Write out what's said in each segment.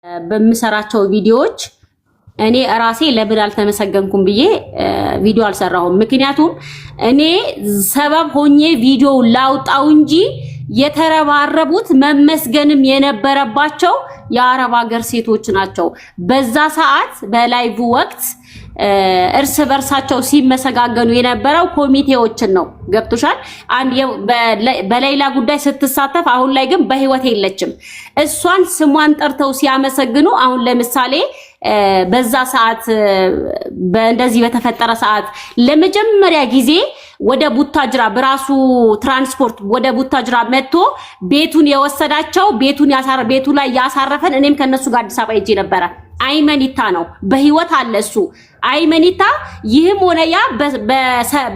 በምሰራቸው ቪዲዮዎች እኔ ራሴ ለምን አልተመሰገንኩም ብዬ ቪዲዮ አልሰራሁም። ምክንያቱም እኔ ሰበብ ሆኜ ቪዲዮ ላውጣው እንጂ የተረባረቡት መመስገንም የነበረባቸው የአረብ ሀገር ሴቶች ናቸው። በዛ ሰዓት በላይቭ ወቅት እርስ በርሳቸው ሲመሰጋገኑ የነበረው ኮሚቴዎችን ነው። ገብቶሻል? አንድ በሌላ ጉዳይ ስትሳተፍ አሁን ላይ ግን በህይወት የለችም። እሷን ስሟን ጠርተው ሲያመሰግኑ አሁን ለምሳሌ በዛ ሰዓት በእንደዚህ በተፈጠረ ሰዓት ለመጀመሪያ ጊዜ ወደ ቡታጅራ በራሱ ትራንስፖርት ወደ ቡታጅራ መጥቶ ቤቱን የወሰዳቸው ቤቱ ላይ ያሳረፈን እኔም ከነሱ ጋር አዲስ አበባ ሄጄ ነበረ። አይመኒታ ነው በህይወት አለ እሱ። አይመኒታ ይህም ሆነ ያ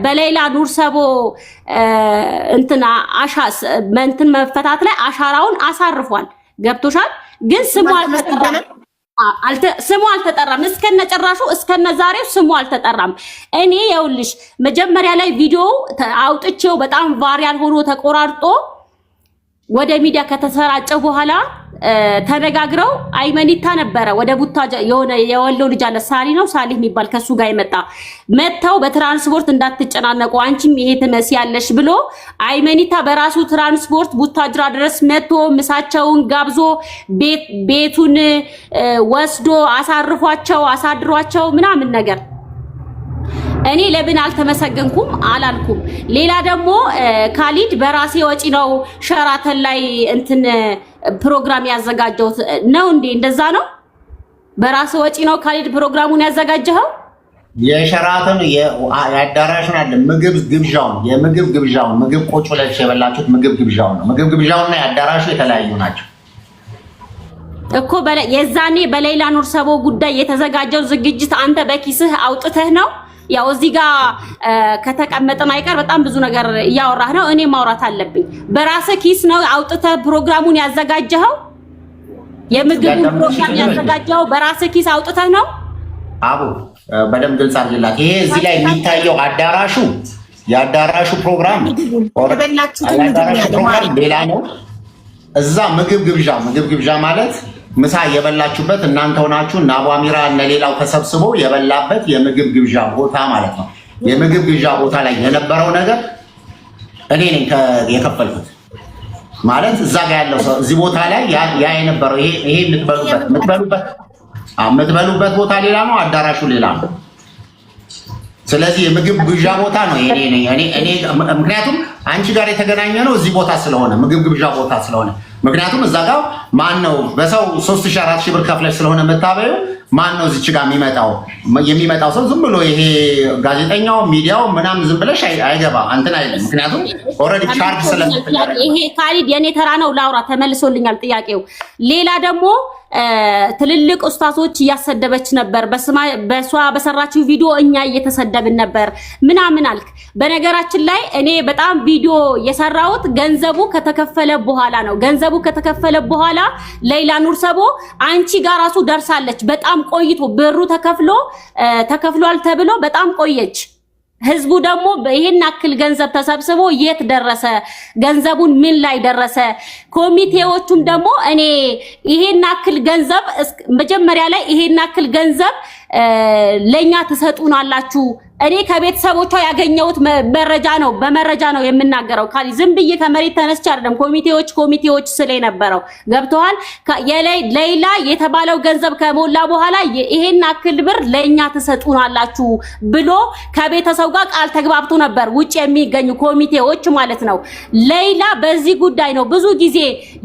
በሌላ ኑር ሰቦ እንትና እንትን መፈታት ላይ አሻራውን አሳርፏል። ገብቶሻል? ግን ስሙ አልተጠራም። እስከነጨራሹ እስከነዛሬው ስሙ አልተጠራም። እኔ የውልሽ መጀመሪያ ላይ ቪዲዮ አውጥቼው በጣም ቫይራል ሆኖ ተቆራርጦ ወደ ሚዲያ ከተሰራጨ በኋላ ተነጋግረው አይመኒታ ነበረ ወደ ቡታጅራ የሆነ የወሎ ልጅ አለ ሳሊ የሚባል ከሱ ጋር መጣው በትራንስፖርት እንዳትጨናነቁ አንቺም ይሄ ትመስያለሽ ብሎ አይመኒታ በራሱ ትራንስፖርት ቡታጅራ ድረስ መጥቶ ምሳቸውን ጋብዞ ቤቱን ወስዶ አሳርፏቸው አሳድሯቸው ምናምን ነገር። እኔ ለምን አልተመሰገንኩም አላልኩም። ሌላ ደግሞ ካሊድ በራሴ ወጪ ነው ሸራተን ላይ እንትን ፕሮግራም ያዘጋጀው ነው እንዴ? እንደዛ ነው? በራሴ ወጪ ነው ካሊድ ፕሮግራሙን ያዘጋጀው? የሸራተን የአዳራሹን አለ ምግብ ግብዣውን ምግብ ቆጮ ላይ የበላችሁት ምግብ ግብዣውን ነው። ምግብ ግብዣውና የአዳራሹ የተለያዩ ናቸው እኮ። የዛኔ በሌላ ኑር ሰቦ ጉዳይ የተዘጋጀው ዝግጅት አንተ በኪስህ አውጥተህ ነው? ያው እዚህ ጋር ከተቀመጠን አይቀር በጣም ብዙ ነገር እያወራህ ነው። እኔ ማውራት አለብኝ። በራስህ ኪስ ነው አውጥተህ ፕሮግራሙን ያዘጋጀኸው? የምግቡን ፕሮግራም ያዘጋጀኸው በራስህ ኪስ አውጥተህ ነው? አቡ በደምብ ግልጽ አድርግላት። ይሄ እዚህ ላይ የሚታየው የአዳራሹ ፕሮግራም ሌላ ነው። እዛ ምግብ ግብዣ ማለት ምሳ የበላችሁበት እናንተ ሆናችሁ እና አቡ አሚራ እና ሌላው ተሰብስበው የበላበት የምግብ ግብዣ ቦታ ማለት ነው። የምግብ ግብዣ ቦታ ላይ የነበረው ነገር እኔ ነኝ የከፈልኩት ማለት እዛ ጋር ያለው ሰው እዚህ ቦታ ላይ ያ የነበረው ይሄ የምትበሉበት ቦታ ሌላ ነው፣ አዳራሹ ሌላ ነው። ስለዚህ የምግብ ግብዣ ቦታ ነው እኔ ምክንያቱም አንቺ ጋር የተገናኘ ነው እዚህ ቦታ ስለሆነ ምግብ ግብዣ ቦታ ስለሆነ ምክንያቱም እዛ ጋር ማን ነው በሰው 3000 4000 ብር ከፍለሽ ስለሆነ መታበዩ ማን ነው እዚህ ጋር የሚመጣው ሰው ዝም ብሎ ይሄ ጋዜጠኛው ሚዲያው ምናምን ዝም ብለሽ አይገባ እንትን አይደለም። ምክንያቱም ኦሬዲ ቻርጅ ስለምትደረግ ይሄ ካሊድ የኔ ተራ ነው ላውራ ተመልሶልኛል ጥያቄው። ሌላ ደግሞ ትልልቅ ኡስታዞች እያሰደበች ነበር። በሷ በሰራችው ቪዲዮ እኛ እየተሰደብን ነበር ምናምን አልክ። በነገራችን ላይ እኔ በጣም ቪዲዮ የሰራሁት ገንዘቡ ከተከፈለ በኋላ ነው። ገንዘቡ ከተከፈለ በኋላ ሌላ ኑር ሰቦ አንቺ ጋር ራሱ ደርሳለች። በጣም ቆይቶ ብሩ ተከፍሏል ተብሎ በጣም ቆየች። ህዝቡ ደግሞ ይሄን አክል ገንዘብ ተሰብስቦ የት ደረሰ? ገንዘቡን ምን ላይ ደረሰ? ኮሚቴዎቹም ደግሞ እኔ ይሄን አክል ገንዘብ መጀመሪያ ላይ ይሄን አክል ገንዘብ ለኛ ትሰጡናላችሁ። እኔ ከቤተሰቦቿ ያገኘሁት በመረጃ ነው የምናገረው። ካሊ ዝም ብዬ ከመሬት ተነስቼ አይደለም። ኮሚቴዎች ስለነበረው ገብተዋል። ሌላ የተባለው ገንዘብ ከሞላ በኋላ ይሄን አክል ብር ለኛ ትሰጡናላችሁ ብሎ ከቤተሰብ ጋር ቃል ተግባብቶ ነበር። ውጭ የሚገኙ ኮሚቴዎች ማለት ነው። ሌላ በዚህ ጉዳይ ነው ብዙ ጊዜ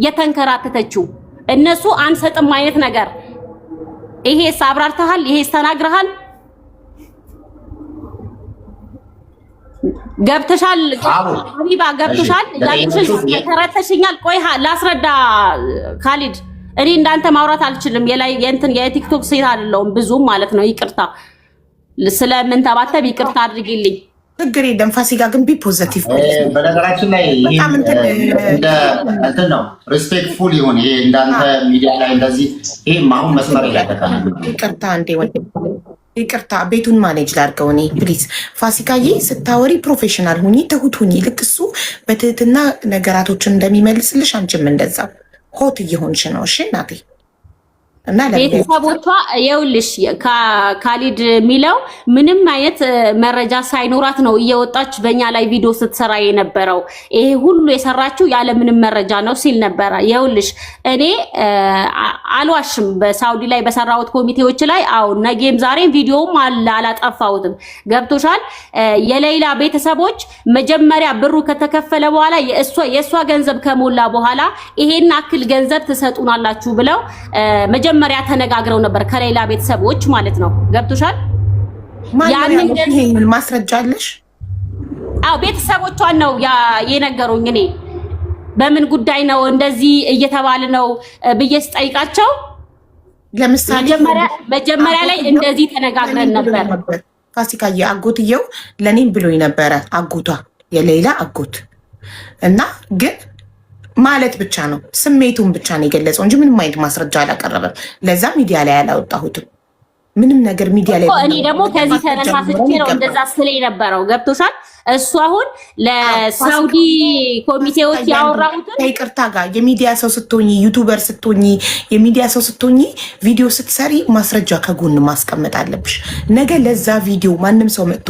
የተንከራተተችው። እነሱ አንሰጥም አይነት ነገር ይሄስ አብራርተሃል? ይሄስ ተናግረሃል? ገብተሻል? ሀቢባ ገብተሻል? ተረተሽኛል። ቆይ ላስረዳ ካሊድ። እኔ እንዳንተ ማውራት አልችልም። የቲክቶክ ሴት አይደለሁም ብዙም ማለት ነው። ይቅርታ ስለምን ተባተብ ይቅርታ አድርጊልኝ። ችግር የለም። ፋሲካ ግን ቢ ፖዚቲቭ በነገራችን ላይ እንትን ነው ሪስፔክትፉል ይሁን። ይሄ እንዳንተ ሚዲያ ላይ እንደዚህ ይሄ አሁን መስመር ይላቀቃል። ይቅርታ እንዴ ይቅርታ ቤቱን ማኔጅ ላድርገው እኔ ፕሊዝ። ፋሲካዬ ስታወሪ ፕሮፌሽናል ሁኚ፣ ትሁት ሁኚ። ልክ እሱ በትህትና ነገራቶችን እንደሚመልስልሽ አንቺም እንደዛው ሆት እየሆንሽ ነው። እሺ እናቴ እና ቤተሰቦቿ ይኸውልሽ ካሊድ የሚለው ምንም አይነት መረጃ ሳይኖራት ነው እየወጣች በእኛ ላይ ቪዲዮ ስትሰራ የነበረው። ይሄ ሁሉ የሰራችው ያለ ምንም መረጃ ነው ሲል ነበረ። ይኸውልሽ እኔ አልዋሽም። በሳውዲ ላይ በሰራሁት ኮሚቴዎች ላይ ነገም ዛሬም ቪዲዮም አላጠፋሁትም። ገብቶሻል? የሌላ ቤተሰቦች መጀመሪያ ብሩ ከተከፈለ በኋላ የእሷ ገንዘብ ከሞላ በኋላ ይሄን አክል ገንዘብ ትሰጡናላችሁ ብለው መጀመሪያ ተነጋግረው ነበር ከሌላ ቤተሰቦች ማለት ነው። ገብቶሻል? ያንን ማስረጃ አለሽ? ቤተሰቦቿን ነው የነገሩኝ። እኔ በምን ጉዳይ ነው እንደዚህ እየተባለ ነው ብዬ ስጠይቃቸው ለምሳሌ መጀመሪያ ላይ እንደዚህ ተነጋግረን ነበር። ፋሲካዬ አጎትየው ለኔም ብሎኝ ነበረ፣ አጎቷ የሌላ አጎት እና ግን ማለት ብቻ ነው ስሜቱን ብቻ ነው የገለጸው እንጂ ምንም አይነት ማስረጃ አላቀረበም። ለዛ ሚዲያ ላይ አላወጣሁትም ምንም ነገር ሚዲያ ላይ። እኔ ደግሞ ከዚህ ተነሳስቼ ነው እንደዛ ስለ የነበረው። ገብቶሻል? እሱ አሁን ለሳውዲ ኮሚቴዎች ያወራሁትን ይቅርታ ጋር የሚዲያ ሰው ስትሆኚ ዩቲዩበር ስትሆኚ የሚዲያ ሰው ስትሆኚ ቪዲዮ ስትሰሪ ማስረጃ ከጎን ማስቀመጥ አለብሽ። ነገ ለዛ ቪዲዮ ማንም ሰው መጥቶ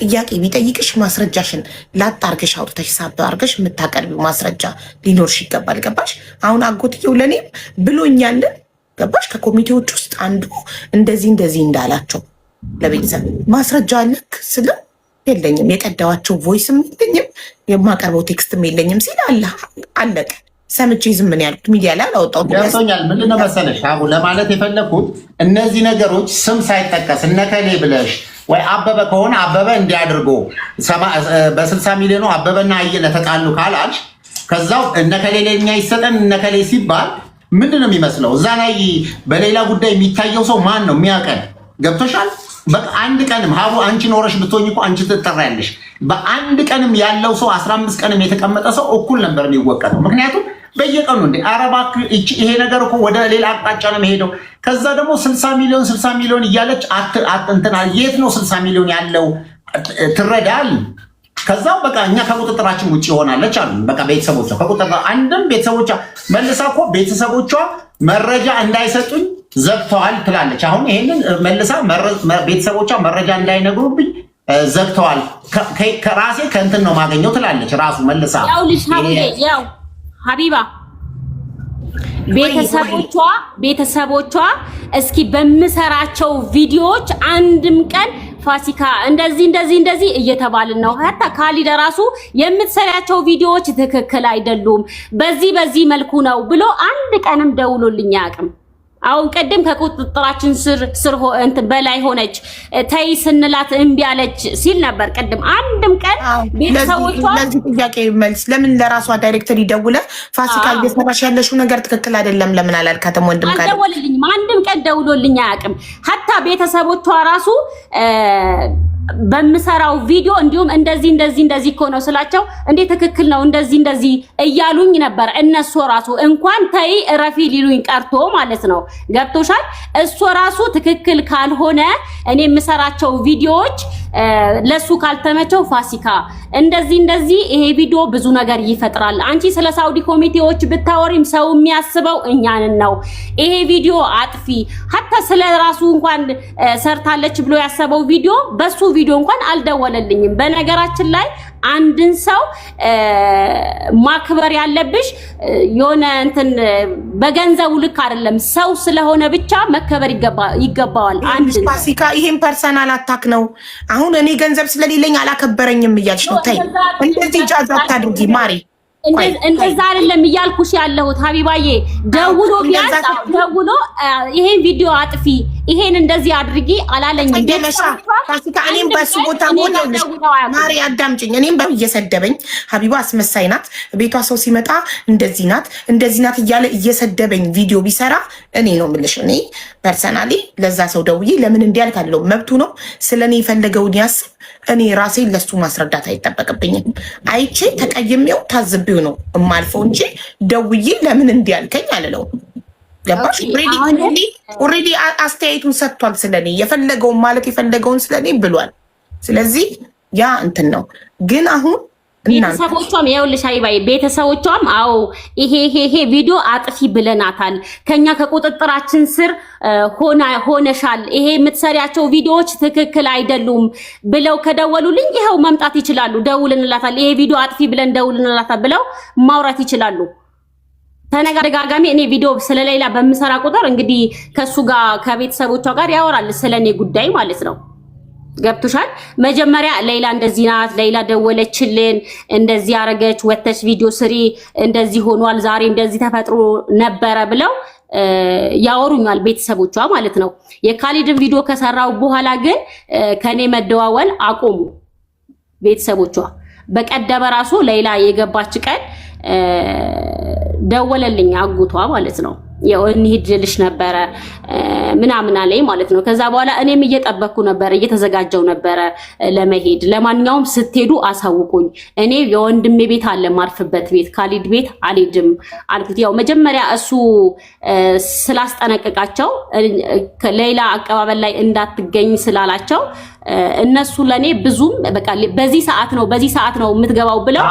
ጥያቄ ቢጠይቅሽ ማስረጃሽን ላጣርገሽ አውጥተሽ ሳብ አርገሽ የምታቀርቢው ማስረጃ ሊኖርሽ ይገባል። ገባሽ? አሁን አጎትየው ለኔም ብሎኛልን። ገባሽ? ከኮሚቴዎች ውስጥ አንዱ እንደዚህ እንዳላቸው ለቤተሰብ ማስረጃ አለክ ስለ የለኝም የቀዳዋቸው ቮይስም የለኝም የማቀርበው ቴክስትም የለኝም ሲል አለቀ። ሰምቼ ዝም ምን ያልኩት ሚዲያ ላይ አላወጣሁት። ገብቶኛል። ምንድነው መሰለሽ አቡ ለማለት የፈለኩት እነዚህ ነገሮች ስም ሳይጠቀስ እነከሌ ብለሽ ወይ አበበ ከሆነ አበበ እንዲያድርጎ በ60 ሚሊዮን አበበና አየለ ተጣሉ ካላልሽ ከዛው እነከሌ ለኛ ይሰጠን እነከሌ ሲባል ምንድነው የሚመስለው? እዛ ላይ በሌላ ጉዳይ የሚታየው ሰው ማን ነው የሚያቀን? ገብቶሻል? በቃ አንድ ቀንም ሀቡ አንቺ ኖረሽ ብትሆኝ እኮ አንቺ ትጠራያለሽ። በአንድ ቀንም ያለው ሰው 15 ቀንም የተቀመጠ ሰው እኩል ነበር የሚወቀተው። ምክንያቱም በየቀኑ እንደ አረባክ ይሄ ነገር እኮ ወደ ሌላ አቅጣጫ ነው የሚሄደው። ከዛ ደግሞ 60 ሚሊዮን እያለች እንትና የት ነው 60 ሚሊዮን ያለው ትረዳል። ከዛው በቃ እኛ ከቁጥጥራችን ውጭ ሆናለች አሉ። በቃ ቤተሰቦቿ ከቁጥጥር አንድም ቤተሰቦቿ መልሳ እኮ ቤተሰቦቿ መረጃ እንዳይሰጡኝ ዘግተዋል ትላለች። አሁን ይሄንን መልሳ ቤተሰቦቿ መረጃ እንዳይነግሩብኝ ዘግተዋል ከራሴ ከእንትን ነው ማገኘው ትላለች። ራሱ መልሳ ያው ሀቢባ ቤተሰቦቿ እስኪ በምሰራቸው ቪዲዮዎች አንድም ቀን ፋሲካ እንደዚህ እየተባልን ነው። ሀታ ካሊድ ራሱ የምትሰሪያቸው ቪዲዮዎች ትክክል አይደሉም፣ በዚህ መልኩ ነው ብሎ አንድ ቀንም ደውሎልኝ አያውቅም። አሁን ቀደም ከቁጥጥራችን ስር በላይ ሆነች ተይ ስንላት እምቢ አለች ሲል ነበር። ቀደም አንድም ቀን ቤተሰቦቿ ለዚህ ጥያቄ መልስ ለምን ለራሷ ዳይሬክተር ይደውለ ፋሲካ እየሰራሽ ያለሽው ነገር ትክክል አይደለም ለምን አላልካተም? ወንድም ካለ አልደወለልኝም፣ አንድም ቀን ደውሎልኝ አያውቅም። ሀታ ቤተሰቦቿ ራሱ በምሰራው ቪዲዮ እንዲሁም እንደዚህ እኮ ነው ስላቸው እንዴ ትክክል ነው እንደዚህ እያሉኝ ነበር። እነሱ ራሱ እንኳን ተይ እረፊ ሊሉኝ ቀርቶ ማለት ነው። ገብቶሻል? እሱ ራሱ ትክክል ካልሆነ እኔ የምሰራቸው ቪዲዮዎች ለሱ ካልተመቸው ፋሲካ እንደዚህ ይሄ ቪዲዮ ብዙ ነገር ይፈጥራል። አንቺ ስለ ሳውዲ ኮሚቴዎች ብታወሪም ሰው የሚያስበው እኛንን ነው። ይሄ ቪዲዮ አጥፊ ሀታ ስለ ራሱ እንኳን ሰርታለች ብሎ ያሰበው ቪዲዮ በሱ ቪዲዮ እንኳን አልደወለልኝም። በነገራችን ላይ አንድን ሰው ማክበር ያለብሽ የሆነ እንትን በገንዘቡ ልክ አይደለም። ሰው ስለሆነ ብቻ መከበር ይገባዋል። አንድ ፋሲካ ይሄን ፐርሰናል አታክ ነው። አሁን እኔ ገንዘብ ስለሌለኝ አላከበረኝም እያልሽ ነው። ተይ እንደዚህ ጃዛ አታድርጊ ማሪ። እንደዛ አይደለም እያልኩሽ ያለሁት ሀቢባዬ። ደውሎ ይሄን ቪዲዮ አጥፊ ይሄን እንደዚህ አድርጊ አላለኝም። ፋሲካ እኔም በሱ ቦታ ሆነልሽ ማሪ አዳምጪኝ። እኔም እየሰደበኝ ሀቢባ አስመሳይ ናት፣ ቤቷ ሰው ሲመጣ እንደዚህ ናት እያለ እየሰደበኝ ቪዲዮ ቢሰራ እኔ ነው የምልሽ። እኔ ፐርሰናሊ ለዛ ሰው ደውዬ ለምን እንዲያልክ አለው መብቱ ነው። ስለኔ የፈለገውን ያስብ። እኔ ራሴን ለሱ ማስረዳት አይጠበቅብኝም። አይቼ ተቀይሜው ታዝቤው ነው የማልፈው እንጂ ደውዬ ለምን እንዲያልከኝ አልለው። ገባሽ? ኦልሬዲ አስተያየቱን ሰጥቷል። ስለኔ የፈለገውን ስለኔ ብሏል። ስለዚህ ያ እንትን ነው። ግን አሁን ቤተሰቦቿም ይኸውልሽ አይባይ ቤተሰቦቿም አዎ ይሄ ቪዲዮ አጥፊ ብለናታል፣ ከኛ ከቁጥጥራችን ስር ሆነሻል፣ ይሄ የምትሰሪያቸው ቪዲዮዎች ትክክል አይደሉም ብለው ከደወሉልኝ ይኸው መምጣት ይችላሉ። ደውልንላታል፣ ይሄ ቪዲዮ አጥፊ ብለን ደውልንላታል ብለው ማውራት ይችላሉ። ተነጋጋሚ እኔ ቪዲዮ ስለሌላ በምሰራ ቁጥር እንግዲህ ከሱ ጋር ከቤተሰቦቿ ጋር ያወራል ስለኔ ጉዳይ ማለት ነው። ገብቶሻል? መጀመሪያ ሌላ እንደዚህ ናት፣ ሌላ ደወለችልን፣ እንደዚህ አረገች፣ ወተሽ ቪዲዮ ስሪ፣ እንደዚህ ሆኗል፣ ዛሬ እንደዚህ ተፈጥሮ ነበረ ብለው ያወሩኛል ቤተሰቦቿ ማለት ነው። የካሊድን ቪዲዮ ከሰራው በኋላ ግን ከኔ መደዋወል አቆሙ ቤተሰቦቿ። በቀደመ ራሱ ሌላ የገባች ቀን ደወለልኝ አጉቷ ማለት ነው። ያው እንሂድልሽ ነበረ ምናምን አለኝ ማለት ነው። ከዛ በኋላ እኔም እየጠበቅኩ ነበረ፣ እየተዘጋጀው ነበረ ለመሄድ። ለማንኛውም ስትሄዱ አሳውቁኝ፣ እኔ የወንድሜ ቤት አለ ማርፍበት ቤት፣ ካሊድ ቤት አልሄድም አልኩት። ያው መጀመሪያ እሱ ስላስጠነቀቃቸው ሌላ አቀባበል ላይ እንዳትገኝ ስላላቸው እነሱ ለኔ ብዙም በቃ በዚህ ሰዓት ነው የምትገባው ብለው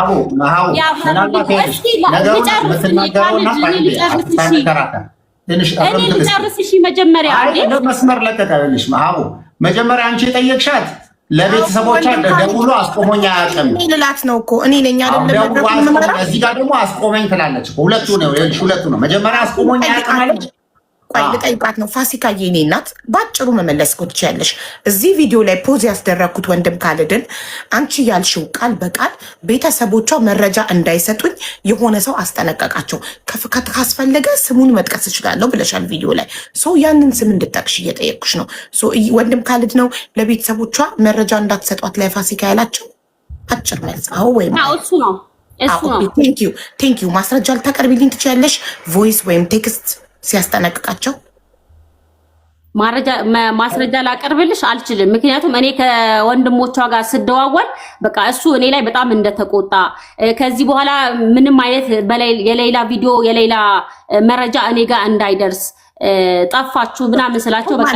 ልጨርስሽ መጀመሪያ መስመር ለቀቀልሽ። መጀመሪያ አንቺ የጠየቅሻት ለቤተሰቦቿ ደውሎ አስቆሞኝ አያውቅም ልላት ነው እኮ እኔ ነኝ አይደለም። እዚህ ጋር ደግሞ አስቆመኝ ትላለች። ሁለቱ ነው። መጀመሪያ አስቆሞኝ አያውቅም አለች። ቆይ ልጠይቃት ነው። ፋሲካ የኔ እናት ባጭሩ መመለስ እኮ ትችያለሽ። እዚህ ቪዲዮ ላይ ፖዝ ያስደረግኩት ወንድም ካሊድን አንቺ ያልሽው ቃል በቃል ቤተሰቦቿ መረጃ እንዳይሰጡኝ የሆነ ሰው አስጠነቀቃቸው፣ ካስፈለገ ስሙን መጥቀስ እችላለሁ ብለሻል ቪዲዮ ላይ። ያንን ስም እንድጠቅሽ እየጠየቅኩሽ ነው። ወንድም ካሊድ ነው ለቤተሰቦቿ መረጃ እንዳትሰጧት ላይ ፋሲካ ያላቸው? አጭር መልስ አዎ ወይም እሱ ነው። ቴንኪዩ። ማስረጃ ልታቀርቢልኝ ትችያለሽ? ቮይስ ወይም ቴክስት ሲያስጠነቅቃቸው ማስረጃ ላቀርብልሽ አልችልም። ምክንያቱም እኔ ከወንድሞቿ ጋር ስደዋወል በቃ እሱ እኔ ላይ በጣም እንደተቆጣ ከዚህ በኋላ ምንም አይነት የሌላ ቪዲዮ የሌላ መረጃ እኔ ጋር እንዳይደርስ ጠፋችሁ ምናምን ስላቸው በቃ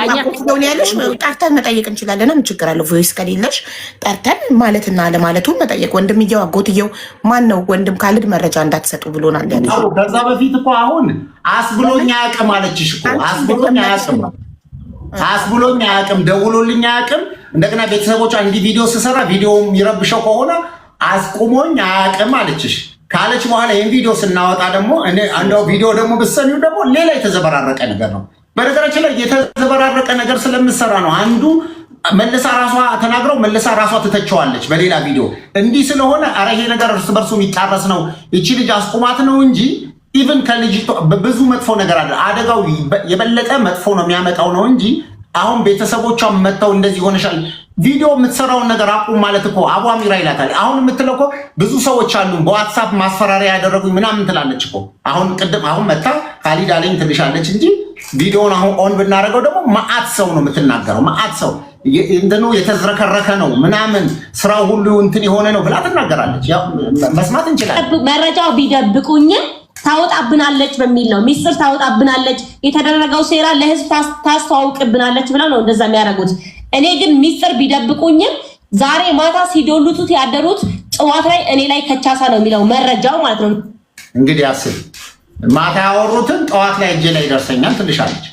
ያለሽ ጠርተን መጠየቅ እንችላለን። ምን ችግር አለው? ቮይስ ከሌለሽ ጠርተን ማለትና ለማለቱ መጠየቅ። ወንድምየው አጎትየው ማን ነው? ወንድም ካሊድ መረጃ እንዳትሰጡ ብሎናል ያለሽ። ከዛ በፊት እኮ አሁን አስብሎኝ አያውቅም አለችሽ እኮ። አስብሎኝ አያውቅም፣ ደውሎልኝ አያውቅም። እንደገና ቤተሰቦቿ እንዲህ ቪዲዮ ስሰራ ቪዲዮ የሚረብሸው ከሆነ አስቁሞኝ አያውቅም አለችሽ። ካለች በኋላ ይህን ቪዲዮ ስናወጣ ደግሞ አንዳው ቪዲዮ ደግሞ ብትሰሚው ደግሞ ሌላ የተዘበራረቀ ነገር ነው። በነገራችን ላይ የተዘበራረቀ ነገር ስለምሰራ ነው። አንዱ መልሳ ራሷ ተናግረው መልሳ ራሷ ትተቸዋለች በሌላ ቪዲዮ። እንዲህ ስለሆነ ኧረ ይሄ ነገር እርስ በርሱ የሚጣረስ ነው፣ ይቺ ልጅ አስቁማት ነው እንጂ ኢቭን ከልጅቷ ብዙ መጥፎ ነገር አለ። አደጋው የበለጠ መጥፎ ነው የሚያመጣው ነው እንጂ አሁን ቤተሰቦቿ መጥተው እንደዚህ ሆነሻል ቪዲዮ የምትሰራውን ነገር አቁም ማለት እኮ አቧሚራ ይላታል። አሁን የምትለው እኮ ብዙ ሰዎች አሉ በዋትሳፕ ማስፈራሪያ ያደረጉኝ ምናምን ትላለች እኮ። አሁን መታ ካሊድ አለኝ ትልሻለች እንጂ ቪዲዮውን አሁን ኦን ብናደርገው ደግሞ መዓት ሰው ነው የምትናገረው። መዓት ሰው እንትኑ የተዝረከረከ ነው ምናምን ስራው ሁሉ እንትን የሆነ ነው ብላ ትናገራለች። መስማት እንችላለን። መረጃው ቢደብቁኝም ታወጣብናለች በሚል ነው። ሚስጥር ታወጣብናለች፣ የተደረገው ሴራ ለህዝብ ታስተዋውቅብናለች ብለው ነው እንደዛ የሚያደርጉት። እኔ ግን ሚስጥር ቢደብቁኝም ዛሬ ማታ ሲዶሉቱት ያደሩት ጥዋት ላይ እኔ ላይ ከቻሳ ነው የሚለው መረጃው ማለት ነው። እንግዲህ አስብ፣ ማታ ያወሩትን ጠዋት ላይ እጄ ላይ ይደርሰኛል ትልሻለች።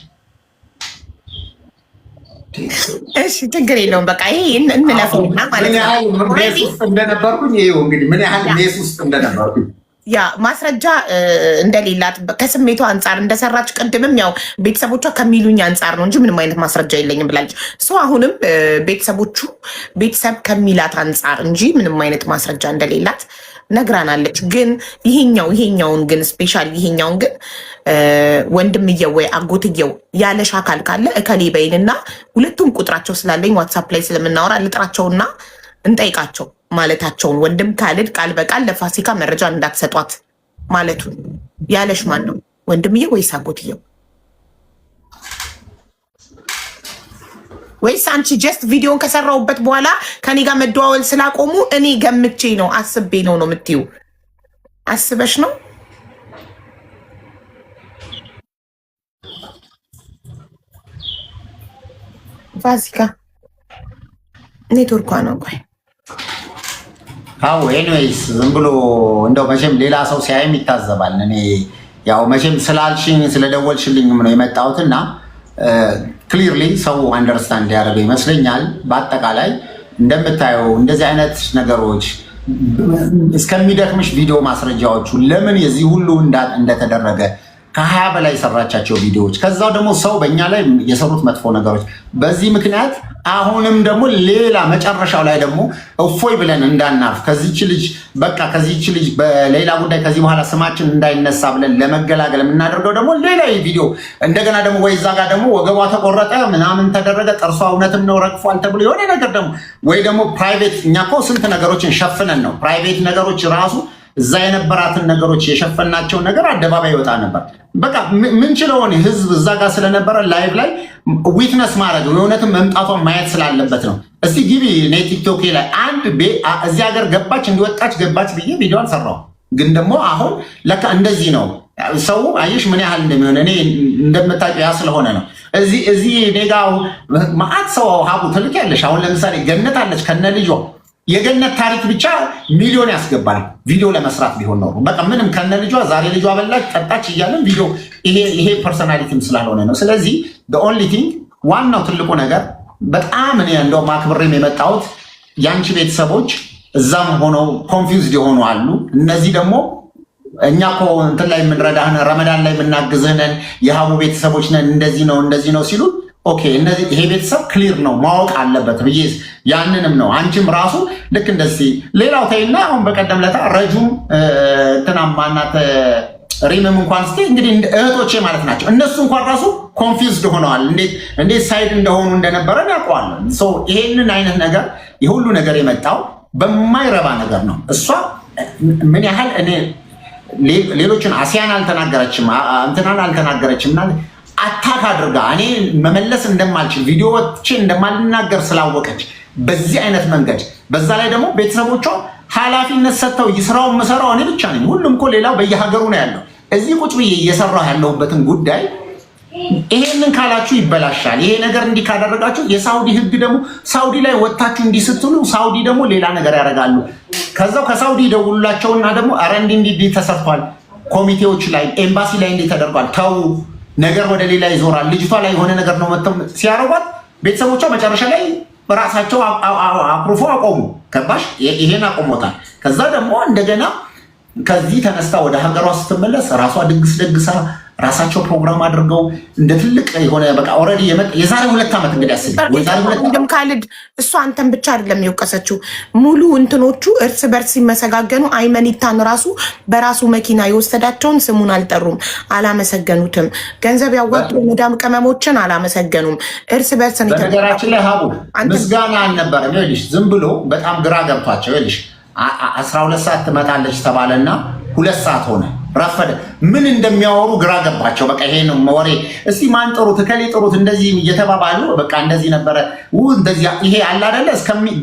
እሺ ችግር የለውም በቃ ይሄ እንለፈውና ማለት ነው። ሜስ ውስጥ እንደነበርኩኝ ይኸው እንግዲህ ምን ያህል ሜስ ውስጥ እንደነበርኩኝ ያ ማስረጃ እንደሌላት ከስሜቷ አንጻር እንደሰራች ቅድምም ያው ቤተሰቦቿ ከሚሉኝ አንጻር ነው እንጂ ምንም አይነት ማስረጃ የለኝም ብላለች። አሁንም ቤተሰብ ከሚላት አንጻር እንጂ ምንም አይነት ማስረጃ እንደሌላት ነግራናለች። ግን ይሄኛውን ግን ስፔሻል ይሄኛውን ግን ወንድምየው ወይ አጎትየው ያለሽ አካል ካለ እከሌ በይንና ሁለቱም ቁጥራቸው ስላለኝ ዋትሳፕ ላይ ስለምናወራ ልጥራቸውና እንጠይቃቸው ማለታቸውን ወንድም ካሊድ ቃል በቃል ለፋሲካ መረጃ እንዳትሰጧት ማለቱን ያለሽ ማን ነው? ወንድምየው ወይስ አጎትየው? ወይስ አንቺ ጀስት ቪዲዮን ከሰራውበት በኋላ ከኔ ጋር መደዋወል ስላቆሙ እኔ ገምቼ ነው አስቤ ነው የምትይው? አስበሽ ነው? ፋሲካ ኔትወርኳ ነው። ቆይ አዎ ኤኒዌይስ ዝም ብሎ እንደው መቼም ሌላ ሰው ሲያይም ይታዘባል። እኔ ያው መቼም ስላልሽኝ ስለደወልሽልኝም ነው የመጣሁትና ክሊርሊ ሰው አንደርስታንድ ያደርገው ይመስለኛል። በአጠቃላይ እንደምታየው እንደዚህ አይነት ነገሮች እስከሚደክምሽ ቪዲዮ ማስረጃዎቹ ለምን የዚህ ሁሉ እንደተደረገ ከ20 በላይ የሰራቻቸው ቪዲዮዎች ከዛው ደግሞ ሰው በእኛ ላይ የሰሩት መጥፎ ነገሮች በዚህ ምክንያት አሁንም ደግሞ ሌላ መጨረሻው ላይ ደግሞ እፎይ ብለን እንዳናርፍ ከዚህች ልጅ በቃ ከዚህች ልጅ በሌላ ጉዳይ ከዚህ በኋላ ስማችን እንዳይነሳ ብለን ለመገላገል የምናደርገው ደግሞ ሌላ ቪዲዮ እንደገና ደግሞ ወይ እዛ ጋር ደግሞ ወገቧ ተቆረጠ ምናምን ተደረገ ጥርሷ እውነትም ነው ረግፏል ተብሎ የሆነ ነገር ደግሞ ወይ ደግሞ ፕራይቬት እኛ እኮ ስንት ነገሮችን ሸፍነን ነው ፕራይቬት ነገሮች ራሱ እዛ የነበራትን ነገሮች የሸፈናቸው ነገር አደባባይ ይወጣ ነበር። በቃ ምንችለውን ህዝብ እዛ ጋር ስለነበረ ላይቭ ላይ ዊትነስ ማድረግ የእውነትም መምጣቷን ማየት ስላለበት ነው። እስቲ ግቢ እኔ ቲክቶክ ላይ አንድ እዚህ ሀገር ገባች እንዲወጣች ገባች ብዬ ቪዲዮ አልሰራው። ግን ደግሞ አሁን ለካ እንደዚህ ነው ሰው አየሽ ምን ያህል እንደሚሆን እኔ እንደምታውቂው ያ ስለሆነ ነው። እዚህ እኔ ጋር ማአት ሰው ሀቡ ትልቅ ያለሽ አሁን ለምሳሌ ገነት አለች ከነ ልጇ የገነት ታሪክ ብቻ ሚሊዮን ያስገባል ቪዲዮ ለመስራት ቢሆን ነው። በቃ ምንም ከነ ልጇ ዛሬ ልጇ በላች ጠጣች እያለን ቪዲዮ ይሄ ፐርሰናሊቲም ስላልሆነ ነው። ስለዚህ the only thing ዋናው ትልቁ ነገር በጣም እኔ እንደውም አክብሬም የመጣሁት ያንቺ ቤተሰቦች እዛም ሆነው ኮንፊውዝድ የሆኑ አሉ። እነዚህ ደግሞ እኛ እኮ እንትን ላይ የምንረዳህን ረመዳን ላይ የምናግዝህነን የሀቡ ቤተሰቦች ነን እንደዚህ ነው ሲሉ ኦኬ እነዚህ ይሄ ቤተሰብ ክሊር ነው ማወቅ አለበት ብዬ ያንንም ነው አንቺም ራሱ ልክ እንደዚህ ሌላው ተይና አሁን በቀደም ለታ ረጁም እንትና ማናት ሪምም እንኳን እስቲ እንግዲህ እህቶቼ ማለት ናቸው እነሱ እንኳን ራሱ ኮንፊውዝድ ሆነዋል። እንዴት ሳይድ እንደሆኑ እንደነበረ ያውቀዋል። ሶ ይሄንን አይነት ነገር የሁሉ ነገር የመጣው በማይረባ ነገር ነው። እሷ ምን ያህል እኔ ሌሎችን አሲያን አልተናገረችም እንትናን አልተናገረችም አታክ አድርጋ እኔ መመለስ እንደማልችል ቪዲዮዎቼ እንደማልናገር ስላወቀች በዚህ አይነት መንገድ በዛ ላይ ደግሞ ቤተሰቦቿ ኃላፊነት ሰጥተው ይስራው መሰራው እኔ ብቻ ነኝ። ሁሉም እኮ ሌላው በየሀገሩ ነው ያለው። እዚህ ቁጭ ብዬ እየሰራሁ ያለሁበትን ጉዳይ ይሄንን ካላችሁ ይበላሻል። ይሄ ነገር እንዲህ ካደረጋችሁ የሳውዲ ህግ ደግሞ ሳውዲ ላይ ወጣችሁ እንዲህ ስትሉ ሳውዲ ደግሞ ሌላ ነገር ያደርጋሉ። ከዛው ከሳውዲ ደውሉላቸውና ደግሞ አረ እንዲህ ተሰርቷል ኮሚቴዎች ላይ ኤምባሲ ላይ እንዲህ ተደርጓል ተው ነገር ወደ ሌላ ይዞራል። ልጅቷ ላይ የሆነ ነገር ነው መጥተው ሲያረጓት ቤተሰቦቿ መጨረሻ ላይ ራሳቸው አፕሩፎ አቆሙ። ከባሽ ይሄን አቆሞታል። ከዛ ደግሞ እንደገና ከዚህ ተነስታ ወደ ሀገሯ ስትመለስ ራሷ ድግስ ደግሳ ራሳቸው ፕሮግራም አድርገው እንደ ትልቅ የሆነ በቃ ኦልሬዲ የዛሬ 2 ዓመት እንግዲህ አስቢ ካልድ እሷ አንተን ብቻ አይደለም የወቀሰችው ሙሉ እንትኖቹ እርስ በርስ ሲመሰጋገኑ አይመኒታን ራሱ በራሱ መኪና የወሰዳቸውን ስሙን አልጠሩም፣ አላመሰገኑትም። ገንዘብ ያዋጡ መዳም ቅመሞችን አላመሰገኑም። እርስ በርስ ነው። በነገራችን ላይ ሀቡ ምስጋና አልነበረም። ይኸውልሽ ዝም ብሎ በጣም ግራ ገብቷቸው ይኸውልሽ 12 ሰዓት ትመጣለች ተባለና 2 ሰዓት ሆነ ረፈደ። ምን እንደሚያወሩ ግራ ገባቸው። በቃ ይሄ ነው ወሬ። እስቲ ማን ጥሩት ከሌ ጥሩት እንደዚህ እየተባባሉ በቃ እንደዚህ ነበረ እንደዚህ ይሄ አለ አይደለ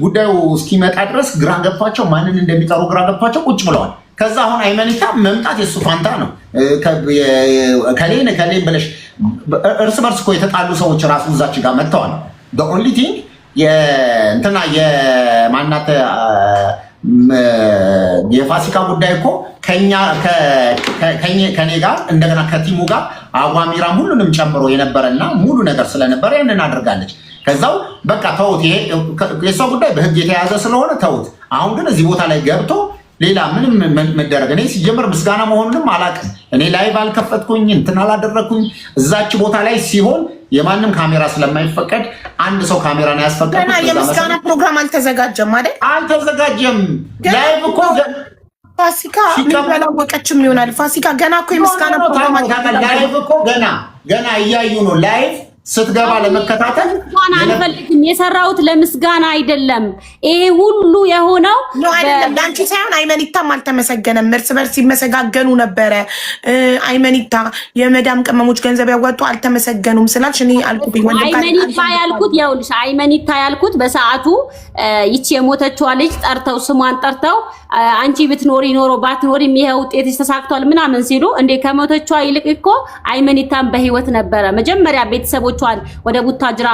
ጉዳዩ እስኪመጣ ድረስ ግራ ገብቷቸው ማንን እንደሚጠሩ ግራ ገብቷቸው ቁጭ ብለዋል። ከዛ አሁን አይመኒታ መምጣት የሱ ፋንታ ነው። ከሌን ብለሽ እርስ በርስ እኮ የተጣሉ ሰዎች ራሱ እዛች ጋር መጥተዋል። the only thing እንትና የማናት የፋሲካ ጉዳይ እኮ ከኔ ጋር እንደገና ከቲሙ ጋር አዋሚራም ሁሉንም ጨምሮ የነበረና ሙሉ ነገር ስለነበረ ያንን አድርጋለች። ከዛው በቃ ተውት፣ ይሄ የሷ ጉዳይ በህግ የተያዘ ስለሆነ ተውት። አሁን ግን እዚህ ቦታ ላይ ገብቶ ሌላ ምንም መደረግ እኔ ሲጀምር ምስጋና መሆኑንም አላውቅም። እኔ ላይቭ አልከፈትኩኝ እንትን አላደረግኩኝ። እዛች ቦታ ላይ ሲሆን የማንም ካሜራ ስለማይፈቀድ አንድ ሰው ካሜራ ነው ያስፈቀደ። ገና የምስጋና ፕሮግራም አልተዘጋጀም አይደል? አልተዘጋጀም። ላይቭ እኮ ፋሲካ የሚበላወቀችም ይሆናል። ፋሲካ ገና እኮ የምስጋና ፕሮግራም ላይቭ እኮ ገና እያዩ ነው። ላይቭ ስትገባ ለመከታተል አልፈልግም። የሰራሁት ለምስጋና አይደለም። ይሄ ሁሉ የሆነው አይደለም ዳንቺ ሳይሆን አይመኒታም አልተመሰገነም። እርስ በርስ ሲመሰጋገኑ ነበረ። አይመኒታ የመዳም ቅመሞች ገንዘብ ያዋጡ አልተመሰገኑም ስላልሽ እኔ አልኩኝ። አይመኒታ ያልኩት ይኸውልሽ፣ አይመኒታ ያልኩት በሰዓቱ ይቺ የሞተችዋ ልጅ ጠርተው ስሟን ጠርተው አንቺ ብትኖሪ ኖሮ ባትኖሪም ይሄ ውጤትሽ ተሳክቷል ምናምን ሲሉ እንዴ ከሞተችዋ ይልቅ እኮ አይመኒታም በህይወት ነበረ። መጀመሪያ ቤተሰቦች ቤተሰቦቿን ወደ ቡታጅራ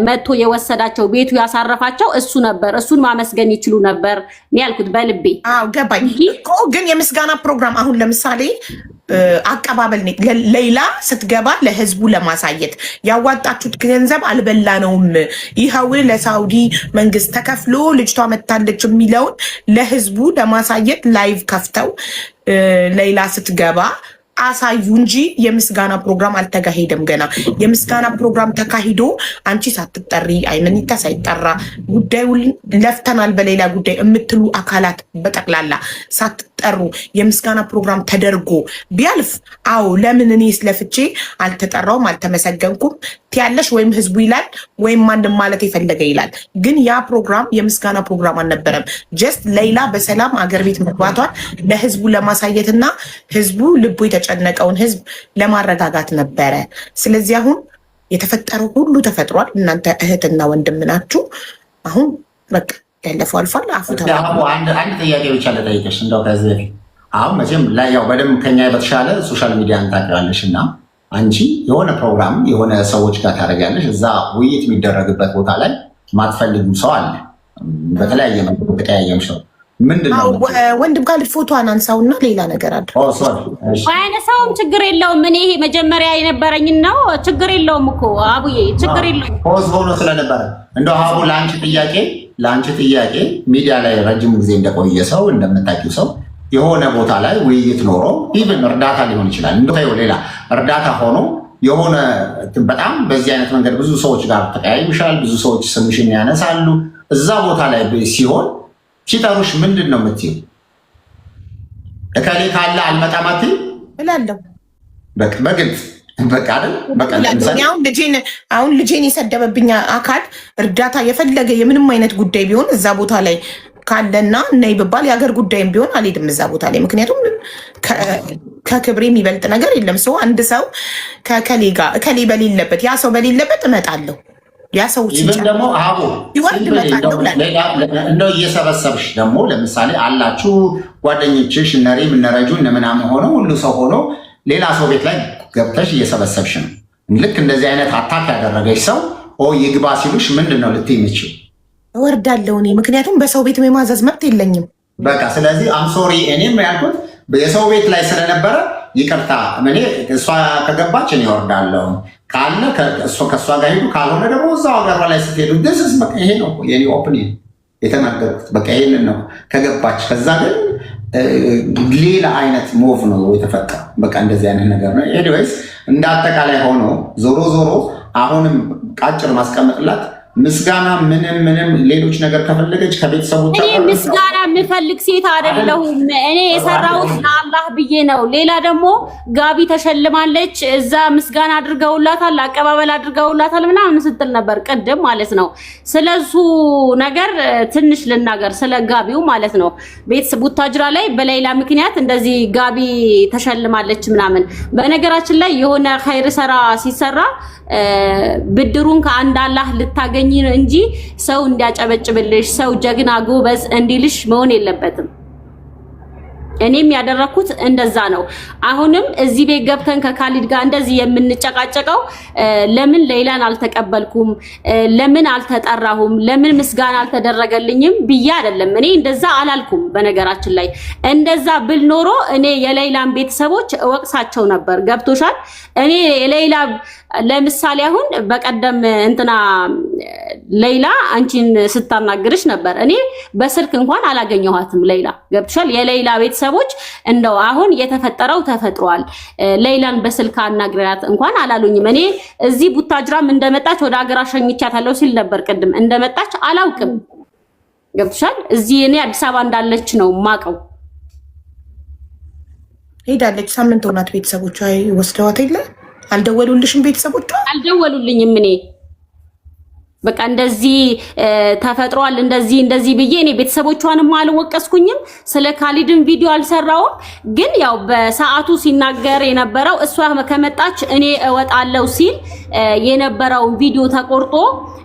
መጥቶ የወሰዳቸው ቤቱ ያሳረፋቸው እሱ ነበር። እሱን ማመስገን ይችሉ ነበር ያልኩት በልቤ። አዎ ገባኝ እኮ። ግን የምስጋና ፕሮግራም አሁን ለምሳሌ አቀባበል ሌላ ስትገባ ለህዝቡ ለማሳየት ያዋጣችሁት ገንዘብ አልበላነውም፣ ይኸው ለሳውዲ መንግስት ተከፍሎ ልጅቷ መታለች የሚለውን ለህዝቡ ለማሳየት ላይቭ ከፍተው ሌላ ስትገባ አሳዩ እንጂ የምስጋና ፕሮግራም አልተካሄደም። ገና የምስጋና ፕሮግራም ተካሂዶ አንቺ ሳትጠሪ አይመኒታ ሳይጠራ ጉዳዩን ለፍተናል በሌላ ጉዳይ የምትሉ አካላት በጠቅላላ ሳትጠሩ የምስጋና ፕሮግራም ተደርጎ ቢያልፍ አዎ ለምን እኔ ስለፍቼ አልተጠራውም አልተመሰገንኩም ትያለሽ ወይም ህዝቡ ይላል ወይም ማንም ማለት የፈለገ ይላል። ግን ያ ፕሮግራም የምስጋና ፕሮግራም አልነበረም። ጀስት ሌላ በሰላም አገር ቤት መግባቷን ለህዝቡ ለማሳየትና ህዝቡ ልቡ የተጨነቀውን ህዝብ ለማረጋጋት ነበረ። ስለዚህ አሁን የተፈጠረው ሁሉ ተፈጥሯል። እናንተ እህትና ወንድም ናችሁ። አሁን በቃ ያለፈው አልፏል። አንድ ጥያቄ ብቻ ልጠይቅሽ እንደው ከዚህ በፊት አሁን መቼም ላይ ያው በደንብ ከኛ በተሻለ ሶሻል ሚዲያን ታውቂዋለሽ እና አንቺ የሆነ ፕሮግራም የሆነ ሰዎች ጋር ታደርጊያለሽ። እዛ ውይይት የሚደረግበት ቦታ ላይ ማትፈልጊው ሰው አለ። በተለያየ መንገድ ተቀያየም ሰው ምንድነው ወንድም ጋር ፎቶ አናንሳውና ሌላ ነገር አለ። አይነሳውም ችግር የለውም። እኔ ይሄ መጀመሪያ የነበረኝ ነው። ችግር የለውም እኮ አቡዬ ችግር የለውም። ፖዝ ሆኖ ስለነበረ እንደው አቡ ለአንቺ ጥያቄ ሚዲያ ላይ ረጅም ጊዜ እንደቆየ ሰው እንደምታውቂው ሰው የሆነ ቦታ ላይ ውይይት ኖሮ ኢቭን እርዳታ ሊሆን ይችላል። እንደው ሌላ እርዳታ ሆኖ የሆነ በጣም በዚህ አይነት መንገድ ብዙ ሰዎች ጋር ተቀያይምሻል። ብዙ ሰዎች ስምሽን ያነሳሉ። እዛ ቦታ ላይ ሲሆን ሲጠሩሽ ምንድን ነው የምትይው? እከሌ ካለ አልመጣም አትይም? እላለሁ በግልጽ በቃ አይደል? አሁን ልጄን የሰደበብኝ አካል እርዳታ የፈለገ የምንም አይነት ጉዳይ ቢሆን እዛ ቦታ ላይ ካለና ነይ ብባል የሀገር ጉዳይም ቢሆን አልሄድም እዛ ቦታ ላይ። ምክንያቱም ከክብሬ የሚበልጥ ነገር የለም። ሰው አንድ ሰው ከከሌ ጋር እከሌ በሌለበት ያ ሰው በሌለበት እመጣለሁ። ያ ሰው ደግሞ አቦ እንደው እየሰበሰብሽ ደግሞ ለምሳሌ አላችሁ ጓደኞችሽ እነሪም እነረጁ እነምናምን ሆነው ሁሉ ሰው ሆኖ ሌላ ሰው ቤት ላይ ገብተሽ እየሰበሰብሽ ነው። ልክ እንደዚህ አይነት አታክ ያደረገች ሰው ይግባ ሲሉሽ ምንድን ነው ልትይ የምችው? እወርዳለሁ እኔ። ምክንያቱም በሰው ቤት የማዘዝ መብት የለኝም። በቃ ስለዚህ አምሶሪ እኔም ያልኩት የሰው ቤት ላይ ስለነበረ ይቅርታ። እኔ እሷ ከገባች እኔ እወርዳለሁ ካለ ከእሷ ጋር ሄዱ፣ ካልሆነ ደግሞ እዛው ሀገሯ ላይ ስትሄዱ ደስስ በቃ ይሄ ነው የኔ ኦፕኒየን የተናገርኩት። በቃ ይሄንን ነው ከገባች። ከዛ ግን ሌላ አይነት ሞቭ ነው የተፈጠረው። በቃ እንደዚህ አይነት ነገር ነው። ኤኒዌይስ እንደ አጠቃላይ ሆኖ ዞሮ ዞሮ አሁንም ቃጭር ማስቀመጥላት ምስጋና ምንም ሌሎች ነገር ከፈለገች ከቤተሰቦቿ እኔ ምስጋና የምፈልግ ሴት አይደለሁም። እኔ የሰራሁት ለአላህ ብዬ ነው። ሌላ ደግሞ ጋቢ ተሸልማለች፣ እዛ ምስጋና አድርገውላታል፣ አቀባበል አድርገውላታል ምናምን ስትል ነበር ቅድም ማለት ነው። ስለሱ ነገር ትንሽ ልናገር፣ ስለ ጋቢው ማለት ነው። ቤተሰብ ቡታጅራ ላይ በሌላ ምክንያት እንደዚህ ጋቢ ተሸልማለች ምናምን። በነገራችን ላይ የሆነ ኸይር ሰራ ሲሰራ ብድሩን ከአንድ አላህ ልታገኝ እንጂ ሰው እንዲያጨበጭብልሽ ሰው ጀግና ጎበዝ እንዲልሽ መሆን የለበትም። እኔም ያደረኩት እንደዛ ነው። አሁንም እዚህ ቤት ገብተን ከካሊድ ጋር እንደዚህ የምንጨቃጨቀው ለምን ሌላን አልተቀበልኩም፣ ለምን አልተጠራሁም፣ ለምን ምስጋና አልተደረገልኝም ብዬ አይደለም። እኔ እንደዛ አላልኩም። በነገራችን ላይ እንደዛ ብል ኖሮ እኔ የሌላን ቤተሰቦች እወቅሳቸው ነበር። ገብቶሻል? እኔ የሌላ ለምሳሌ አሁን በቀደም እንትና ሌላ አንቺን ስታናግርሽ ነበር። እኔ በስልክ እንኳን አላገኘኋትም። ሌላ ገብቶሻል? የሌላ ቤተሰቦች እንደው አሁን የተፈጠረው ተፈጥሯል፣ ሌላን በስልክ አናግራት እንኳን አላሉኝም። እኔ እዚህ ቡታጅራም እንደመጣች ወደ ሀገር አሸኝቻታለሁ ሲል ነበር ቅድም። እንደመጣች አላውቅም። ገብቶሻል? እዚህ እኔ አዲስ አበባ እንዳለች ነው ማቀው። ሄዳለች። ሳምንት ሆናት። ቤተሰቦቿ ወስደዋት የለ አልደወሉልሽም? ቤተሰቦቿ አልደወሉልኝም። እኔ በቃ እንደዚህ ተፈጥሯል እንደዚህ ብዬ እኔ ቤተሰቦቿንም አልወቀስኩኝም። ስለ ካሊድን ቪዲዮ አልሰራውም። ግን ያው በሰዓቱ ሲናገር የነበረው እሷ ከመጣች እኔ እወጣለሁ ሲል የነበረው ቪዲዮ ተቆርጦ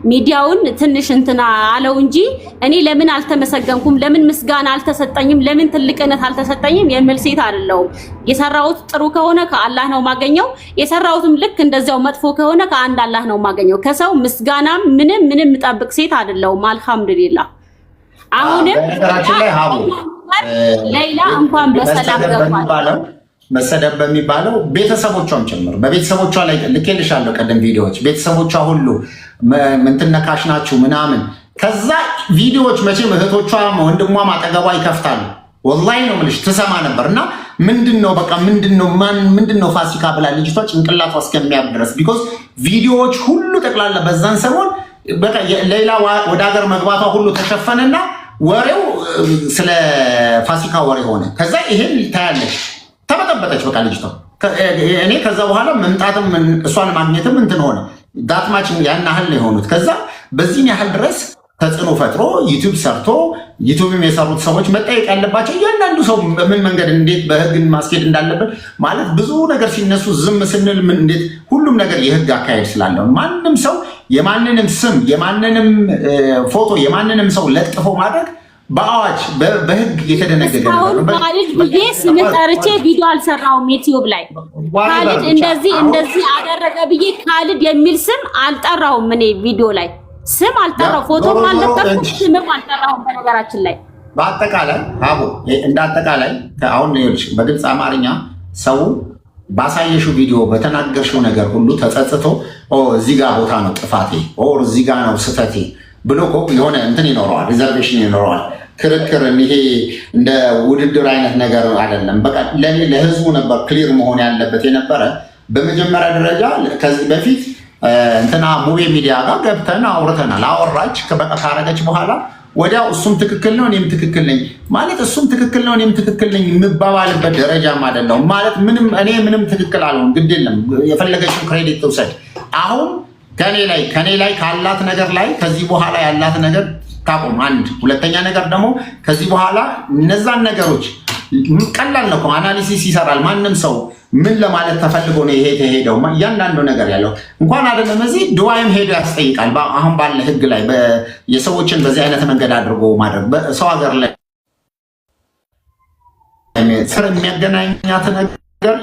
ሚዲያውን ትንሽ እንትና አለው እንጂ እኔ ለምን አልተመሰገንኩም፣ ለምን ምስጋና አልተሰጠኝም፣ ለምን ትልቅነት አልተሰጠኝም የሚል ሴት አይደለሁም። የሰራሁት ጥሩ ከሆነ ከአላህ ነው ማገኘው፣ የሰራሁትም ልክ እንደዚያው መጥፎ ከሆነ ከአንድ አላህ ነው ማገኘው። ከሰው ምስጋናም ምንም ጠብቅ ሴት አይደለሁም። አልሐምዱሊላህ። አሁንም በነገራችን ላይ ሀቡ ሌላ እንኳን በሰላም ገባል መሰደብ በሚባለው ቤተሰቦቿም ጭምር በቤተሰቦቿ ላይ ልኬልሻለሁ ቀደም ቪዲዮዎች ቤተሰቦቿ ሁሉ ምንትነካሽ ናችሁ ምናምን ከዛ ቪዲዮዎች መቼም እህቶቿም ወንድሟም አጠገቧ ይከፍታሉ። ወላሂ ነው የምልሽ ትሰማ ነበር እና ምንድነው በቃ ምንድነው ፋሲካ ብላ ልጅቷ ጭንቅላቷ እስከሚያብ ድረስ ቢኮዝ ቪዲዮዎች ሁሉ ጠቅላላ በዛን ሰሞን በቃ ሌላ ወደ ሀገር መግባቷ ሁሉ ተሸፈነና ወሬው ስለ ፋሲካ ወሬ ሆነ። ከዛ ይሄን ታያለች ተበጠበጠች በቃ ልጅቷ። እኔ ከዛ በኋላ መምጣትም እሷን ማግኘትም እንትን ሆነ ዳትማች ያን ያህል ነው የሆኑት። ከዛ በዚህን ያህል ድረስ ተጽዕኖ ፈጥሮ ዩቲዩብ ሰርቶ ዩቲዩብም የሰሩት ሰዎች መጠየቅ ያለባቸው እያንዳንዱ ሰው በምን መንገድ እንዴት በህግ ማስኬድ እንዳለበት ማለት ብዙ ነገር ሲነሱ ዝም ስንል ምን እንዴት ሁሉም ነገር የህግ አካሄድ ስላለው ማንም ሰው የማንንም ስም የማንንም ፎቶ የማንንም ሰው ለጥፎ ማድረግ በአዋጅ በህግ የተደነገገ ነው። ካሊድ ብዬ ስም ጠርቼ ቪዲዮ አልሰራውም ዩቲዩብ ላይ ካሊድ እንደዚህ አደረገ ብዬ ካሊድ የሚል ስም አልጠራውም። እኔ ቪዲዮ ላይ ስም አልጠራው፣ ፎቶ አልለጠፍኩም፣ ስምም አልጠራውም። በነገራችን ላይ በአጠቃላይ አቦ እንዳጠቃላይ አሁን ይኸውልሽ በግልጽ አማርኛ ሰው ባሳየሽው ቪዲዮ በተናገርሽው ነገር ሁሉ ተጸጽቶ እዚህ ጋር ቦታ ነው ጥፋቴ ኦር እዚህ ጋር ነው ስህተቴ ብሎ የሆነ እንትን ይኖረዋል፣ ሪዘርቬሽን ይኖረዋል። ክርክር ይሄ እንደ ውድድር አይነት ነገር አይደለም። በቃ ለኔ ለህዝቡ ነበር ክሊር መሆን ያለበት የነበረ። በመጀመሪያ ደረጃ ከዚህ በፊት እንትና ሙቤ ሚዲያ ጋር ገብተን አውርተናል። አወራች በቃ ካረገች በኋላ ወዲያው እሱም ትክክል ነው እኔም ትክክል ነኝ ማለት እሱም ትክክል ነው እኔም ትክክል ነኝ የምባባልበት ደረጃም አይደለሁም ማለት እኔ ምንም ትክክል አልሆንም። ግድ የለም የፈለገችው ክሬዲት ትውሰድ። አሁን ከኔ ላይ ካላት ነገር ላይ ከዚህ በኋላ ያላት ነገር ታቆም። አንድ ሁለተኛ ነገር ደግሞ ከዚህ በኋላ እነዛን ነገሮች ቀላል ነው አናሊሲስ ይሰራል ማንም ሰው ምን ለማለት ተፈልጎ ነው ይሄ ተሄደው እያንዳንዱ ነገር ያለው እንኳን አይደለም እዚህ ድዋይም ሄዶ ያስጠይቃል። አሁን ባለ ህግ ላይ የሰዎችን በዚህ አይነት መንገድ አድርጎ ማድረግ በሰው ሀገር ላይ ስር የሚያገናኛት ነገር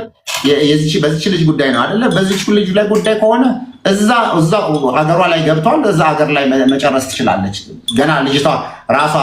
በዚች ልጅ ጉዳይ ነው አይደለ? በዚች ልጅ ላይ ጉዳይ ከሆነ እዛ ሀገሯ ላይ ገብቷል። እዛ ሀገር ላይ መጨረስ ትችላለች። ገና ልጅቷ ራሷ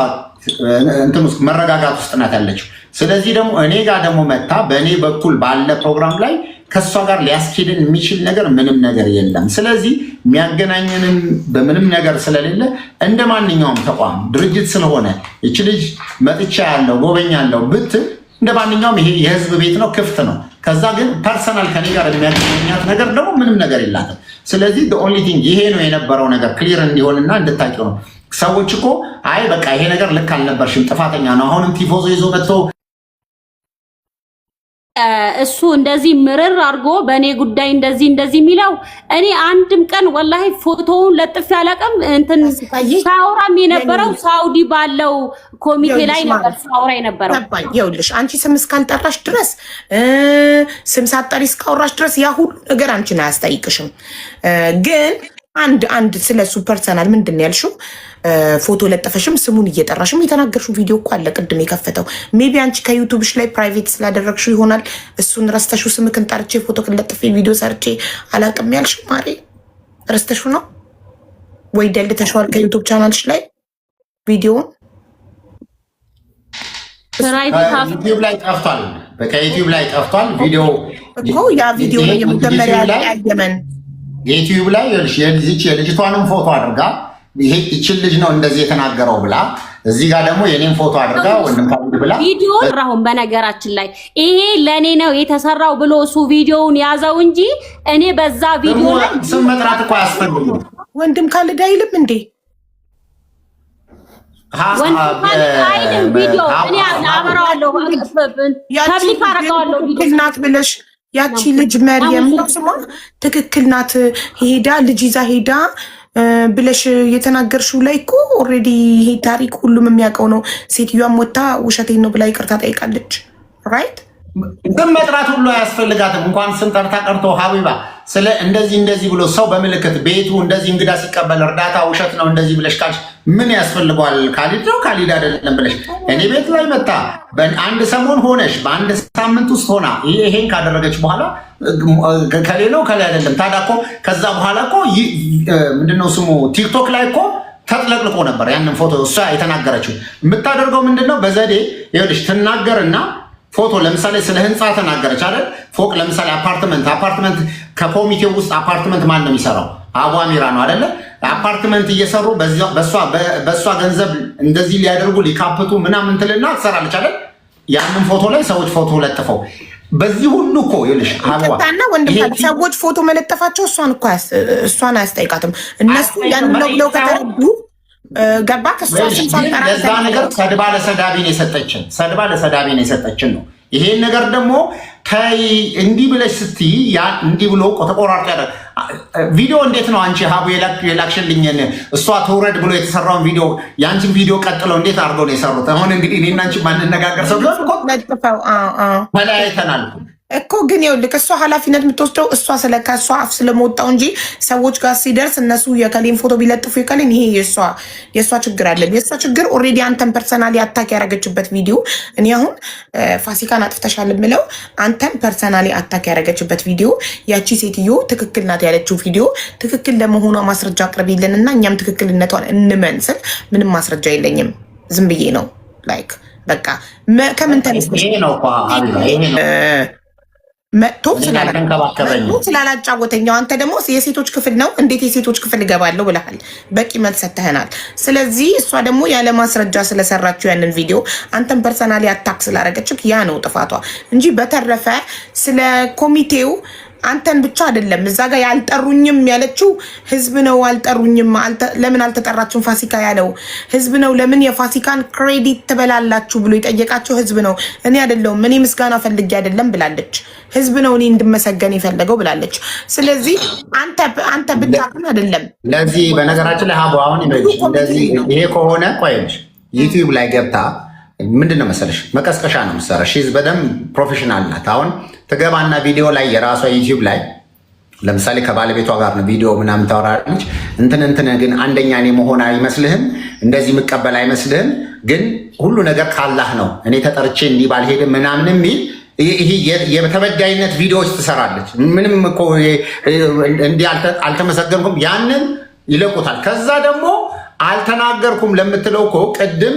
እንትን ውስጥ መረጋጋት ውስጥ ናት ያለችው። ስለዚህ ደግሞ እኔ ጋር ደግሞ መታ በእኔ በኩል ባለ ፕሮግራም ላይ ከእሷ ጋር ሊያስኬድን የሚችል ነገር ምንም ነገር የለም። ስለዚህ የሚያገናኘንን በምንም ነገር ስለሌለ እንደ ማንኛውም ተቋም ድርጅት ስለሆነ እች ልጅ መጥቻ ያለው ጎበኛ ያለው ብትል እንደ ማንኛውም ይሄ የህዝብ ቤት ነው፣ ክፍት ነው። ከዛ ግን ፐርሰናል ከኔ ጋር የሚያገናኛት ነገር ደግሞ ምንም ነገር የላትም። ስለዚህ ኦንሊ ቲንግ ይሄ ነው የነበረው ነገር ክሊር እንዲሆንና እንድታቂው ነው። ሰዎች እኮ አይ በቃ ይሄ ነገር ልክ አልነበርሽም ጥፋተኛ ነው አሁንም ቲፎዞ ይዞ መጥቶ እሱ እንደዚህ ምርር አድርጎ በእኔ ጉዳይ እንደዚህ የሚለው እኔ አንድም ቀን ወላሂ ፎቶውን ለጥፍ ያለቀም እንትን ሳውራም የነበረው ሳውዲ ባለው ኮሚቴ ላይ ነበር ሳውራ የነበረው። ይኸውልሽ አንቺ ስም እስካልጠራሽ ድረስ ስም ሳትጠሪ እስካወራሽ ድረስ ያ ሁሉ ነገር አንቺን አያስጠይቅሽም። ግን አንድ ስለሱ ፐርሰናል ምንድን ያልሽው ፎቶ ለጠፈሽም ስሙን እየጠራሽም የተናገርሽው ቪዲዮ እኮ አለ ቅድም የከፈተው። ሜቢ አንቺ ከዩቱብሽ ላይ ፕራይቬት ስላደረግሽው ይሆናል እሱን ረስተሽው ስምክን ጠርቼ ፎቶ ለጥፌ ቪዲዮ ሰርቼ አላቅም ያልሽው ማሬ ረስተሽው ነው ወይ ደልተሽዋል ከዩቱብ ቻናልሽ ላይ ቪዲዮውን? ዩቲዩብ ላይ ጠፍቷል። በቃ ዩቲዩብ ላይ ጠፍቷል ቪዲዮ እኮ ያ ቪዲዮ ነው የመጀመሪያ ላይ ያየመን ዩቲዩብ ላይ የልጅቷንም ፎቶ አድርጋ ይሄ እቺን ልጅ ነው እንደዚህ የተናገረው ብላ እዚህ ጋር ደግሞ የኔን ፎቶ አድርጋ ወንድም ካሉ ብላ ቪዲዮ ራሁን በነገራችን ላይ ይሄ ለኔ ነው የተሰራው ብሎ እሱ ቪዲዮውን ያዘው እንጂ እኔ በዛ ቪዲዮ ላይ ስም መጥራት እኮ አያስፈልግም። ወንድም ካልዳ አይልም እንዴ? ወንድም ካልዳ አይልም ቪዲዮ እኔ አመራዋለሁ ፐብሊክ አደርገዋለሁ ቪዲዮ ናት ብለሽ ያቺ ልጅ መርየም ስሟ ትክክል ናት ሄዳ ልጅ ይዛ ሄዳ ብለሽ የተናገርሽው ላይ እኮ ኦልሬዲ ይሄ ታሪክ ሁሉም የሚያውቀው ነው። ሴትዮዋም ወታ ውሸቴን ነው ብላ ይቅርታ ጠይቃለች። ራይት ግን መጥራት ሁሉ አያስፈልጋትም። እንኳን ስም ጠርታ ቀርቶ ሀቢባ ስለ እንደዚህ ብሎ ሰው በምልክት ቤቱ እንደዚህ እንግዳ ሲቀበል እርዳታ ውሸት ነው እንደዚህ ብለሽ ካልሽ ምን ያስፈልገዋል? ካሊድ ነው ካሊድ አይደለም ብለሽ እኔ ቤት ላይ መጣ በአንድ ሰሞን ሆነሽ በአንድ ሳምንት ውስጥ ሆና ይሄን ካደረገች በኋላ ከሌ ነው ከሌ አይደለም። ታዲያ እኮ ከዛ በኋላ እኮ ምንድነው ስሙ ቲክቶክ ላይ እኮ ተጥለቅልቆ ነበር። ያንን ፎቶ እሷ የተናገረችው የምታደርገው ምንድነው በዘዴ ይኸውልሽ ትናገርና ፎቶ ለምሳሌ ስለ ህንፃ ተናገረች አይደል? ፎቅ ለምሳሌ አፓርትመንት ከኮሚቴው ውስጥ አፓርትመንት ማን ነው የሚሰራው? አቧሚራ ነው አይደለ? አፓርትመንት እየሰሩ በእሷ ገንዘብ እንደዚህ ሊያደርጉ ሊካፕቱ ምናምን ትልና ትሰራለች አይደል? ያንን ፎቶ ላይ ሰዎች ፎቶ ለጥፈው በዚህ ሁሉ እኮ ይልሽ አባና ወንድም ሰዎች ፎቶ መለጠፋቸው እሷን አያስጠይቃትም። እነሱ ያን ነው ከተረዱ ገባ ለዛ ነገር ሰድባ ለሰዳቢ ነው የሰጠችን ነው። ይሄን ነገር ደግሞ ተይ እንዲህ ብለሽ ስትይ እንዲህ ብሎ ተቆራርጦ ያለ ቪዲዮ እንዴት ነው አንቺ ሀቡ የላክሽልኝን እሷ ተውረድ ብሎ የተሰራውን ቪዲዮ የአንቺን ቪዲዮ ቀጥለው እንዴት አድርገው ነው የሰሩት? አሁን እንግዲህ እኔና አንቺ ማንነጋገር ሰው ተለያይተናል እኮ ግን ይኸውልህ እሷ ኃላፊነት የምትወስደው ከእሷ አፍ ስለመወጣው እንጂ ሰዎች ጋር ሲደርስ እነሱ የከሌን ፎቶ ቢለጥፉ የከሌን ይሄ የእሷ ችግር አለ። የእሷ ችግር ኦልሬዲ አንተን ፐርሰናሊ አታክ ያደረገችበት ቪዲዮ እኔ አሁን ፋሲካን አጥፍተሻል የምለው አንተን ፐርሰናሊ አታክ ያደረገችበት ቪዲዮ ያቺ ሴትዮ ትክክል ናት ያለችው ቪዲዮ ትክክል ለመሆኗ ማስረጃ አቅርቢልን እና እኛም ትክክልነቷን እንመንስል። ምንም ማስረጃ የለኝም ዝም ብዬ ነው ላይክ በቃ ከምን ተነስተሽ መጥቶ ስላላጫወተኛው አንተ ደግሞ የሴቶች ክፍል ነው እንዴት የሴቶች ክፍል እገባለሁ ብለሃል። በቂ መልስ ሰጥተኸናል። ስለዚህ እሷ ደግሞ ያለ ማስረጃ ስለሰራችው ያንን ቪዲዮ አንተን ፐርሰናሊ አታክ ስላደረገችህ ያ ነው ጥፋቷ እንጂ በተረፈ ስለ ኮሚቴው አንተን ብቻ አይደለም። እዛ ጋር ያልጠሩኝም ያለችው ህዝብ ነው። አልጠሩኝም ለምን አልተጠራችሁም? ፋሲካ ያለው ህዝብ ነው። ለምን የፋሲካን ክሬዲት ትበላላችሁ ብሎ የጠየቃቸው ህዝብ ነው። እኔ አይደለሁም። እኔ ምስጋና ፈልጌ አይደለም ብላለች። ህዝብ ነው እኔ እንድመሰገን የፈለገው ብላለች። ስለዚህ አንተ ብቻ አይደለም። ለዚህ በነገራችን ላይ ሀቡ አሁን እንደዚህ ይሄ ከሆነ ቆይሽ ዩቲዩብ ላይ ገብታ ምንድን ነው መሰለሽ መቀስቀሻ ነው የምትሰራ። ሺዝ በደንብ ፕሮፌሽናል ናት። አሁን ትገባና ቪዲዮ ላይ የራሷ ዩቲዩብ ላይ ለምሳሌ ከባለቤቷ ጋር ነው ቪዲዮ ምናምን ታወራለች። እንትን ግን አንደኛ እኔ መሆን አይመስልህም? እንደዚህ የምቀበል አይመስልህም? ግን ሁሉ ነገር ካላህ ነው። እኔ ተጠርቼ እንዲህ ባልሄድም ምናምን የሚል ይሄ የተበዳይነት ቪዲዮዎች ትሰራለች። ምንም እኮ እንዲህ አልተመሰገንኩም ያንን ይለቁታል። ከዛ ደግሞ አልተናገርኩም ለምትለው እኮ ቅድም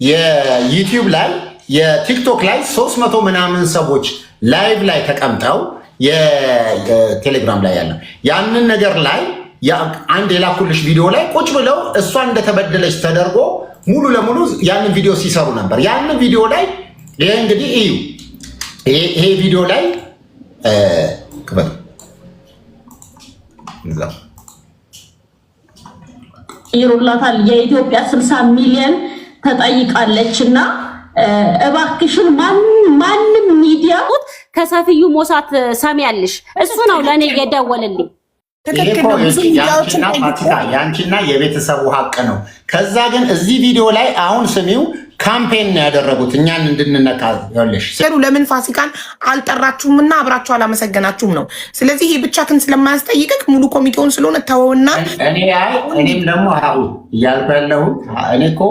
የዩቲዩብ ላይ የቲክቶክ ላይ 300 ምናምን ሰዎች ላይቭ ላይ ተቀምጠው የቴሌግራም ላይ ያለው ያንን ነገር ላይ አንድ የላኩልሽ ቪዲዮ ላይ ቁጭ ብለው እሷ እንደተበደለች ተደርጎ ሙሉ ለሙሉ ያንን ቪዲዮ ሲሰሩ ነበር። ያንን ቪዲዮ ላይ ይሄ እንግዲህ እዩ ይሄ ቪዲዮ ላይ ክበል ይሩላታል የኢትዮጵያ 60 ሚሊዮን ተጠይቃለች እና እባክሽን ማንም ሚዲያ ከሰፊዩ ሞሳት ሰሚያለሽ እሱ ነው ለኔ የደወለልኝ። ያንቺና የቤተሰቡ ሀቅ ነው። ከዛ ግን እዚህ ቪዲዮ ላይ አሁን ስሚው ካምፔን ነው ያደረጉት እኛን እንድንነካ ያለሽ ለምን ፋሲካን አልጠራችሁምና አብራችሁ አላመሰገናችሁም ነው። ስለዚህ ይሄ ብቻ ግን ስለማያስጠይቅክ ሙሉ ኮሚቴውን ስለሆነ ተወውና እኔም ደግሞ አሁን እያልኩ ያለሁት እኔ እኮ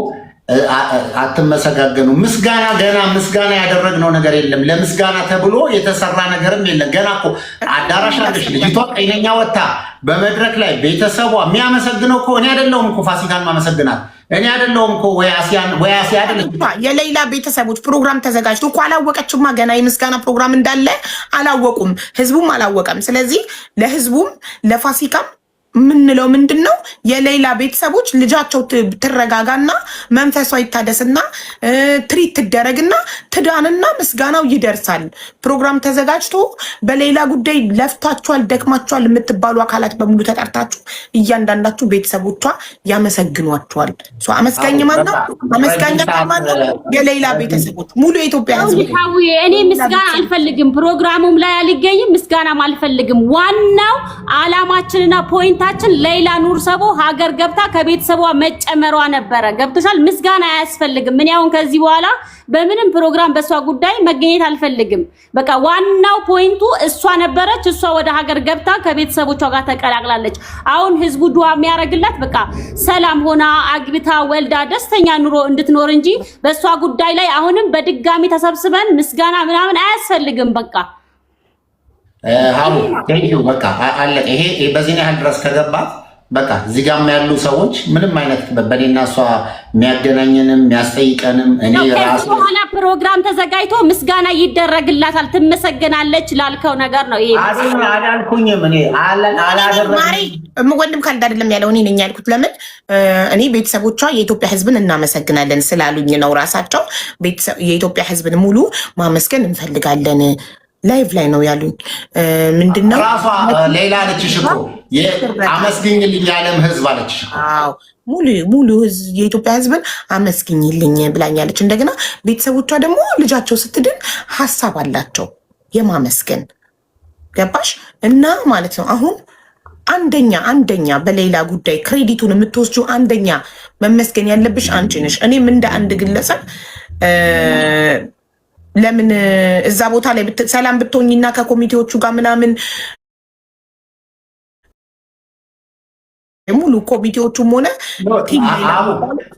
አትመሰጋገኑ። ምስጋና ገና ምስጋና ያደረግነው ነገር የለም። ለምስጋና ተብሎ የተሰራ ነገርም የለም። ገና እኮ አዳራሽ አለሽ ልጅቷ ጤነኛ ወጣ በመድረክ ላይ ቤተሰቧ የሚያመሰግነው እኮ እኔ አይደለሁም እኮ ፋሲካን ማመሰግናት እኔ አይደለሁም እኮ ወይ አሲያ አይደለም። የሌላ ቤተሰቦች ፕሮግራም ተዘጋጅቶ እኮ አላወቀችማ። ገና የምስጋና ፕሮግራም እንዳለ አላወቁም፣ ህዝቡም አላወቀም። ስለዚህ ለህዝቡም ለፋሲካም ምንለው ምንድነው የሌላ ቤተሰቦች ልጃቸው ትረጋጋና መንፈሷ ይታደስና ትሪት ትደረግና ትዳንና ምስጋናው ይደርሳል። ፕሮግራም ተዘጋጅቶ በሌላ ጉዳይ ለፍታችኋል ደክማችኋል የምትባሉ አካላት በሙሉ ተጠርታችሁ እያንዳንዳችሁ ቤተሰቦቿ ያመሰግኗችኋል። አመስጋኝ ማነው? አመስጋኝ ማነው? የሌላ ቤተሰቦች ሙሉ የኢትዮጵያ ህዝብ። እኔ ምስጋና አልፈልግም፣ ፕሮግራሙም ላይ አልገኝም፣ ምስጋናም አልፈልግም። ዋናው አላማችንና ፖይንት ፍላጎታችን ሌላ ኑር ሰቦ ሀገር ገብታ ከቤተሰቧ መጨመሯ ነበረ። ገብቶሻል? ምስጋና አያስፈልግም። ምን ያውን ከዚህ በኋላ በምንም ፕሮግራም በሷ ጉዳይ መገኘት አልፈልግም። በቃ ዋናው ፖይንቱ እሷ ነበረች። እሷ ወደ ሀገር ገብታ ከቤተሰቦቿ ጋር ተቀላቅላለች። አሁን ህዝቡ ዱዓ የሚያደርግላት በቃ ሰላም ሆና አግብታ ወልዳ ደስተኛ ኑሮ እንድትኖር እንጂ በሷ ጉዳይ ላይ አሁንም በድጋሚ ተሰብስበን ምስጋና ምናምን አያስፈልግም። በቃ ሀቡ ቴንኪው በቃ አለቀ። ይሄ በዚህ ያህል ድረስ ከገባት በቃ እዚህ ጋር ያሉ ሰዎች ምንም አይነት በኔና እሷ የሚያገናኘንም የሚያስጠይቀንም እኔ ራስ በኋላ ፕሮግራም ተዘጋጅቶ ምስጋና ይደረግላታል፣ ትመሰገናለች ላልከው ነገር ነው። ይሄ አላልኩኝም እኔ አላደረግኩም። ወንድም ካልዳ አይደለም ያለው እኔ ነኝ ያልኩት። ለምን እኔ ቤተሰቦቿ የኢትዮጵያ ሕዝብን እናመሰግናለን ስላሉኝ ነው። ራሳቸው የኢትዮጵያ ሕዝብን ሙሉ ማመስገን እንፈልጋለን ላይቭ ላይ ነው ያሉኝ። ምንድነው ራሷ ሌላ አለችሽ እኮ አመስግኝልኝ የዓለም ህዝብ አለችሽ። አዎ ሙሉ የኢትዮጵያ ህዝብን አመስግኝልኝ ብላኛለች። እንደገና ቤተሰቦቿ ደግሞ ልጃቸው ስትድን ሀሳብ አላቸው የማመስገን ገባሽ? እና ማለት ነው አሁን አንደኛ በሌላ ጉዳይ ክሬዲቱን የምትወስጂው አንደኛ መመስገን ያለብሽ አንቺ ነሽ። እኔም እንደ አንድ ግለሰብ ለምን እዛ ቦታ ላይ ሰላም ብትሆኝና ከኮሚቴዎቹ ጋር ምናምን ሙሉ ኮሚቴዎቹም ሆነ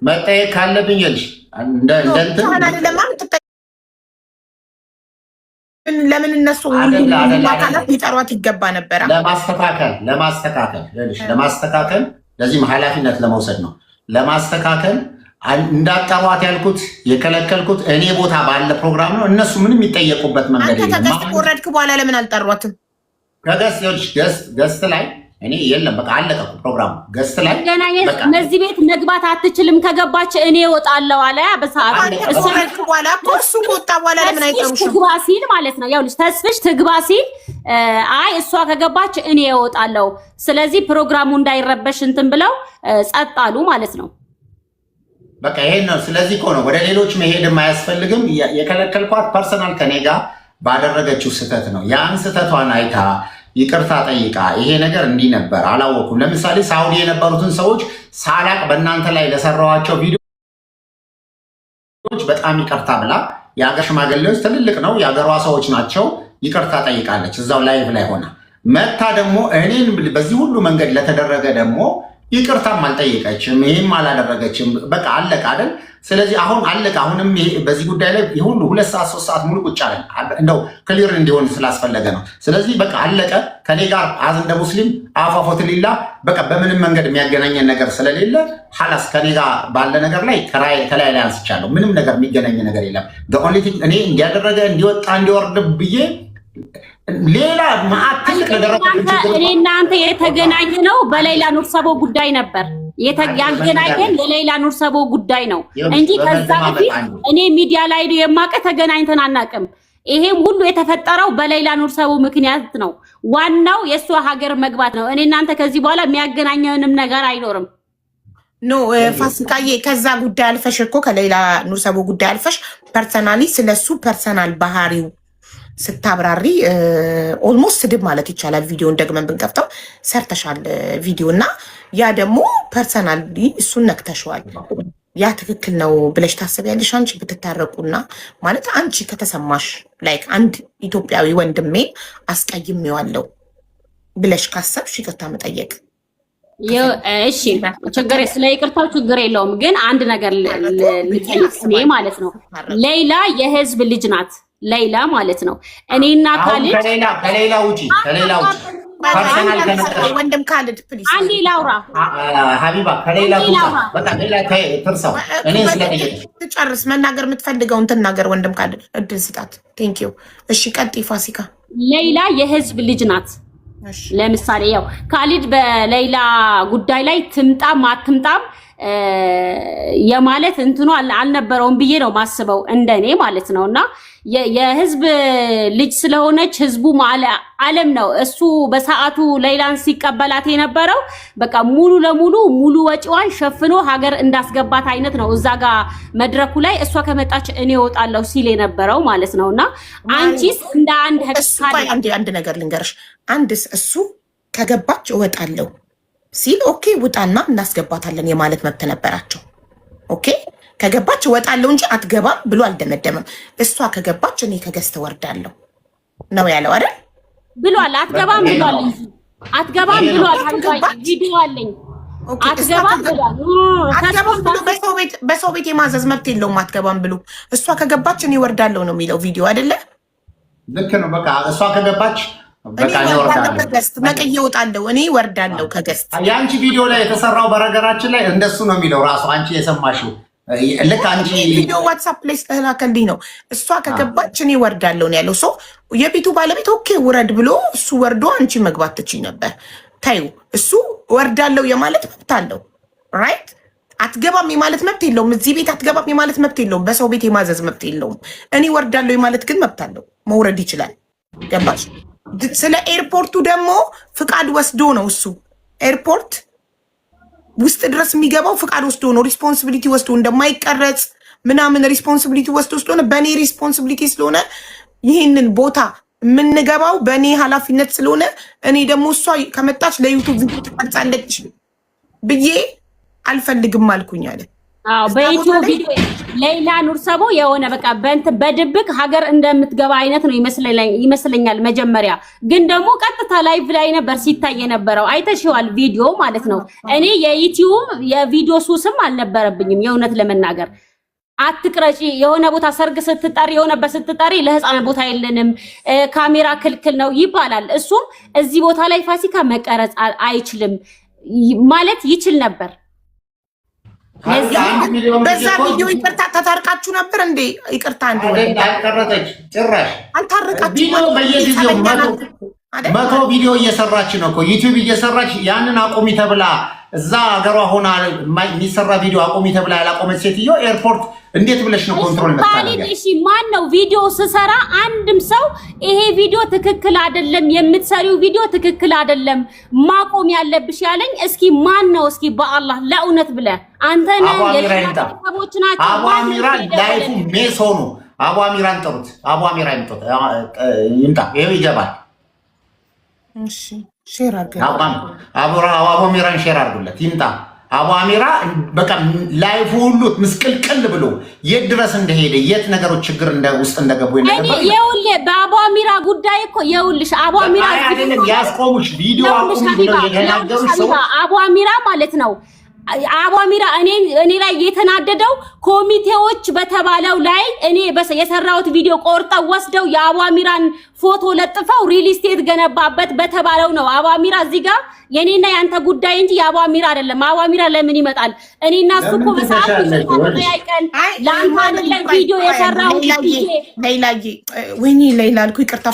መጠየቅ ካለብኝ ልሽ ለምን እነሱ አካላት ሊጠሯት ይገባ ነበረ። ለማስተካከል ለዚህም ኃላፊነት ለመውሰድ ነው። ለማስተካከል እንዳጠሯት ያልኩት የከለከልኩት እኔ ቦታ ባለ ፕሮግራም ነው። እነሱ ምንም የሚጠየቁበት መንገድ የለም። አንተ ከወረድክ በኋላ ለምን አልጠሯትም? ገስት ላይ እኔ የለም በቃ አለቀ ፕሮግራሙ። ገስት ላይ እነዚህ ቤት መግባት አትችልም፣ ከገባች እኔ እወጣለሁ አለ። በሰዓቱ እሱ በኋላ እሱ ወጣ በኋላ ለምን አይጠሩሽም? ትግባ ሲል ማለት ነው። ያው ልጅ ተስፍሽ ትግባ ሲል አይ እሷ ከገባች እኔ እወጣለሁ፣ ስለዚህ ፕሮግራሙ እንዳይረበሽ እንትን ብለው ጸጥ አሉ ማለት ነው። በቃ ይሄን ነው። ስለዚህ እኮ ነው ወደ ሌሎች መሄድም አያስፈልግም። የከለከልኳት ፐርሰናል ከኔ ጋር ባደረገችው ስህተት ነው። ያን ስህተቷን አይታ ይቅርታ ጠይቃ ይሄ ነገር እንዲህ ነበር አላወኩም። ለምሳሌ ሳውዲ የነበሩትን ሰዎች ሳላቅ በእናንተ ላይ ለሰራዋቸው ቪዲዮዎች በጣም ይቅርታ ብላ የሀገር ሽማግሌዎች ትልልቅ ነው የሀገሯ ሰዎች ናቸው ይቅርታ ጠይቃለች። እዛው ላይቭ ላይ ሆና መታ ደግሞ እኔን በዚህ ሁሉ መንገድ ለተደረገ ደግሞ ይቅርታም አልጠየቀችም፣ ይሄም አላደረገችም። በቃ አለቀ አይደል? ስለዚህ አሁን አለቀ። አሁንም በዚህ ጉዳይ ላይ ሁሉ 2 ሰዓት 3 ሰዓት ሙሉ ቁጭ አለን። እንደው ክሊር እንዲሆን ስላስፈለገ ነው። ስለዚህ በቃ አለቀ። ከኔ ጋር አዝ እንደ ሙስሊም አፋፎት ሊላ በቃ በምንም መንገድ የሚያገናኘን ነገር ስለሌለ ሐላስ ከኔ ጋር ባለ ነገር ላይ ከላይ ላይ አንስቻለሁ። ምንም ነገር የሚገናኝ ነገር የለም። ኦንሊ ቲንግ እኔ እንዲያደረገ እንዲወጣ እንዲወርድ ብዬ ሌላ ማአትልቅ እኔ እናንተ የተገናኘ ነው በሌላ ኑር ሰቦ ጉዳይ ነበር። ያገናኘን ለሌላ ኑር ሰቦ ጉዳይ ነው እንጂ ከዛ በፊት እኔ ሚዲያ ላይ የማቀ ተገናኝተን አናውቅም። ይሄም ሁሉ የተፈጠረው በሌላ ኑር ሰቦ ምክንያት ነው። ዋናው የእሷ ሀገር መግባት ነው። እኔ እናንተ ከዚህ በኋላ የሚያገናኘንም ነገር አይኖርም። ኖ ፋሲካዬ፣ ከዛ ጉዳይ አልፈሽ እኮ ከሌላ ኑር ሰቦ ጉዳይ አልፈሽ ፐርሰናሊ ስለሱ ፐርሰናል ባህሪው ስታብራሪ ኦልሞስት ስድብ ማለት ይቻላል። ቪዲዮን ደግመን ብንከፍተው ሰርተሻል ቪዲዮ እና ያ ደግሞ ፐርሰናሊ እሱን ነክተሸዋል። ያ ትክክል ነው ብለሽ ታስቢያለሽ? አንቺ ብትታረቁና ማለት አንቺ ከተሰማሽ ላይክ አንድ ኢትዮጵያዊ ወንድሜ አስቀይሜዋለሁ ብለሽ ካሰብሽ ይቅርታ መጠየቅ እሺ፣ ችግር ስለ ይቅርታው ችግር የለውም። ግን አንድ ነገር ልጠይቅ ማለት ነው። ሌላ የህዝብ ልጅ ናት። ሌላ ማለት ነው። እኔና ካሊድ ከሌላ ውጪ ወንድም ካሊድ ፕሊዝ አንዴ ላውራ ሀቢባ ከሌላ በቃ ሌላ ትርሳው። እኔ ትጨርስ መናገር የምትፈልገውን ትናገር። ወንድም ካሊድ እድል ስጣት። ቴንክ ዩ። እሺ ቀጥይ ፋሲካ። ሌላ የህዝብ ልጅ ናት። ለምሳሌ ያው ካሊድ በሌላ ጉዳይ ላይ ትምጣም አትምጣም የማለት እንትኑ አልነበረውም ብዬ ነው ማስበው እንደኔ ማለት ነው። እና የህዝብ ልጅ ስለሆነች ህዝቡ ዓለም ነው። እሱ በሰዓቱ ሌላን ሲቀበላት የነበረው በቃ ሙሉ ለሙሉ ሙሉ ወጪዋን ሸፍኖ ሀገር እንዳስገባት አይነት ነው። እዛ ጋር መድረኩ ላይ እሷ ከመጣች እኔ እወጣለሁ ሲል የነበረው ማለት ነው። እና አንቺስ እንደ አንድ አንድ ነገር ልንገርሽ፣ አንድስ እሱ ከገባች እወጣለሁ ሲል ኦኬ ውጣና እናስገባታለን የማለት መብት ነበራቸው። ኦኬ ከገባች እወጣለሁ እንጂ አትገባም ብሎ አልደመደመም። እሷ ከገባች እኔ ከገዝተ ወርዳለሁ ነው ያለው አይደል? ብሏል። አትገባም ብሏል እንጂ አትገባም ብሏል። ቪዲዮ አለኝ። አትገባም ብሎ በሰው ቤት የማዘዝ መብት የለውም። አትገባም ብሎ እሷ ከገባች እኔ ወርዳለሁ ነው የሚለው ቪዲዮ አይደለ? ልክ ነው። በቃ እሷ ከገባች በቃ ነቅዬ እወጣለሁ እኔ ወርዳለሁ ከገዝት። የአንቺ ቪዲዮ ላይ የተሰራው በነገራችን ላይ እንደሱ ነው የሚለው ራሱ አንቺ የሰማሽው ልክ አንቺ ቪዲዮ ዋትሳፕ ላይ ስለላከልኝ ነው። እሷ ከገባች እኔ ወርዳለሁ ነው ያለው። ሰው የቤቱ ባለቤት ኦኬ ውረድ ብሎ እሱ ወርዶ አንቺ መግባት ትችይ ነበር። ታዩ እሱ ወርዳለሁ የማለት መብት አለው። ራይት አትገባም የማለት መብት የለውም። እዚህ ቤት አትገባም የማለት መብት የለውም። በሰው ቤት የማዘዝ መብት የለውም። እኔ ወርዳለሁ የማለት ግን መብት አለው። መውረድ ይችላል። ገባሽ? ስለ ኤርፖርቱ ደግሞ ፍቃድ ወስዶ ነው እሱ ኤርፖርት ውስጥ ድረስ የሚገባው ፍቃድ ወስዶ ነው። ሪስፖንሲቢሊቲ ወስዶ እንደማይቀረጽ ምናምን ሪስፖንሲቢሊቲ ወስዶ ስለሆነ በእኔ ሪስፖንሲቢሊቲ ስለሆነ ይህንን ቦታ የምንገባው በእኔ ኃላፊነት ስለሆነ እኔ ደግሞ እሷ ከመጣች ለዩቱብ ቪዲዮ ትቀርጻለች ብዬ አልፈልግም አልኩኝ አለ። በዩቱብ ቪዲዮ ሌላ ኑር ሰቦ የሆነ በቃ በድብቅ ሀገር እንደምትገባ አይነት ነው ይመስለኛል። መጀመሪያ ግን ደግሞ ቀጥታ ላይቭ ላይ ነበር ሲታይ የነበረው። አይተሽዋል ቪዲዮ ማለት ነው። እኔ የዩቲዩብ የቪዲዮ ሱስም አልነበረብኝም የእውነት ለመናገር። አትቅረጪ የሆነ ቦታ ሰርግ ስትጠሪ የሆነበት ስትጠሪ ለህፃናት ቦታ የለንም ካሜራ ክልክል ነው ይባላል። እሱም እዚህ ቦታ ላይ ፋሲካ መቀረጽ አይችልም ማለት ይችል ነበር። በዛ ቪዲዮ ይቅርታ ተታርቃችሁ ነበር እንዴ? ይቅርታ እንዴ አልቀረጠች ጭራሽ አልታረቃችሁ። ቪዲዮ በየጊዜው መቶ ቪዲዮ እየሰራች ነው እኮ ዩቲዩብ እየሰራች ያንን አቁሚ ተብላ እዛ ሀገሯ ሆና የሚሰራ ቪዲዮ አቁሚ ተብላ ያላቆመች ሴትዮ ኤርፖርት እንዴት ብለሽ ነው ኮንትሮል የምታደርጊው? እሺ ማን ነው ቪዲዮ ስሰራ አንድም ሰው ይሄ ቪዲዮ ትክክል አይደለም፣ የምትሰሪው ቪዲዮ ትክክል አይደለም ማቆም ያለብሽ ያለኝ? እስኪ ማን ነው? እስኪ በአላህ ለእውነት ብለህ አንተ ነህ የሰቦች ናቸው። አቡ አሚራ ላይፉ ሜስ ሆኑ። አቡ አሚራን ጥሩት። አቡ አሚራ ይምጣ ይምጣ፣ ይሄው ይገባል። እሺ ሼር አድርገን አቡ አሚራን ሼር አድርጉለት ይምጣ። አቡ አሚራ በቃ ላይፉ ሁሉ ምስቅልቅል ብሎ የት ድረስ እንደሄደ የት ነገሮች ችግር ውስጥ እንደገቡ ይነበር። ይኸውልህ በአቡ አሚራ ጉዳይ እኮ ይኸውልሽ አቡ አሚራ አይደለም ያስቆሙሽ ቪዲዮ አቁም ብሎ የናገሩሽ ሰው አቡ አሚራ ማለት ነው። አቡ አሚራ እኔ ላይ የተናደደው ኮሚቴዎች በተባለው ላይ እኔ የሰራሁት ቪዲዮ ቆርጠው ወስደው የአቡ አሚራን ፎቶ ለጥፈው ሪል ስቴት ገነባበት በተባለው ነው። አቡ አሚራ እዚህ ጋር የኔና ያንተ ጉዳይ እንጂ የአቡ አሚራ አይደለም። አቡ አሚራ ለምን ይመጣል? እኔና እሱ እኮ በሰዓት ተያይቀን ለአንተ አይደለም ቪዲዮ የሰራሁት። ሌላዬ ወይኔ ሌላ አልኩ ይቅርታ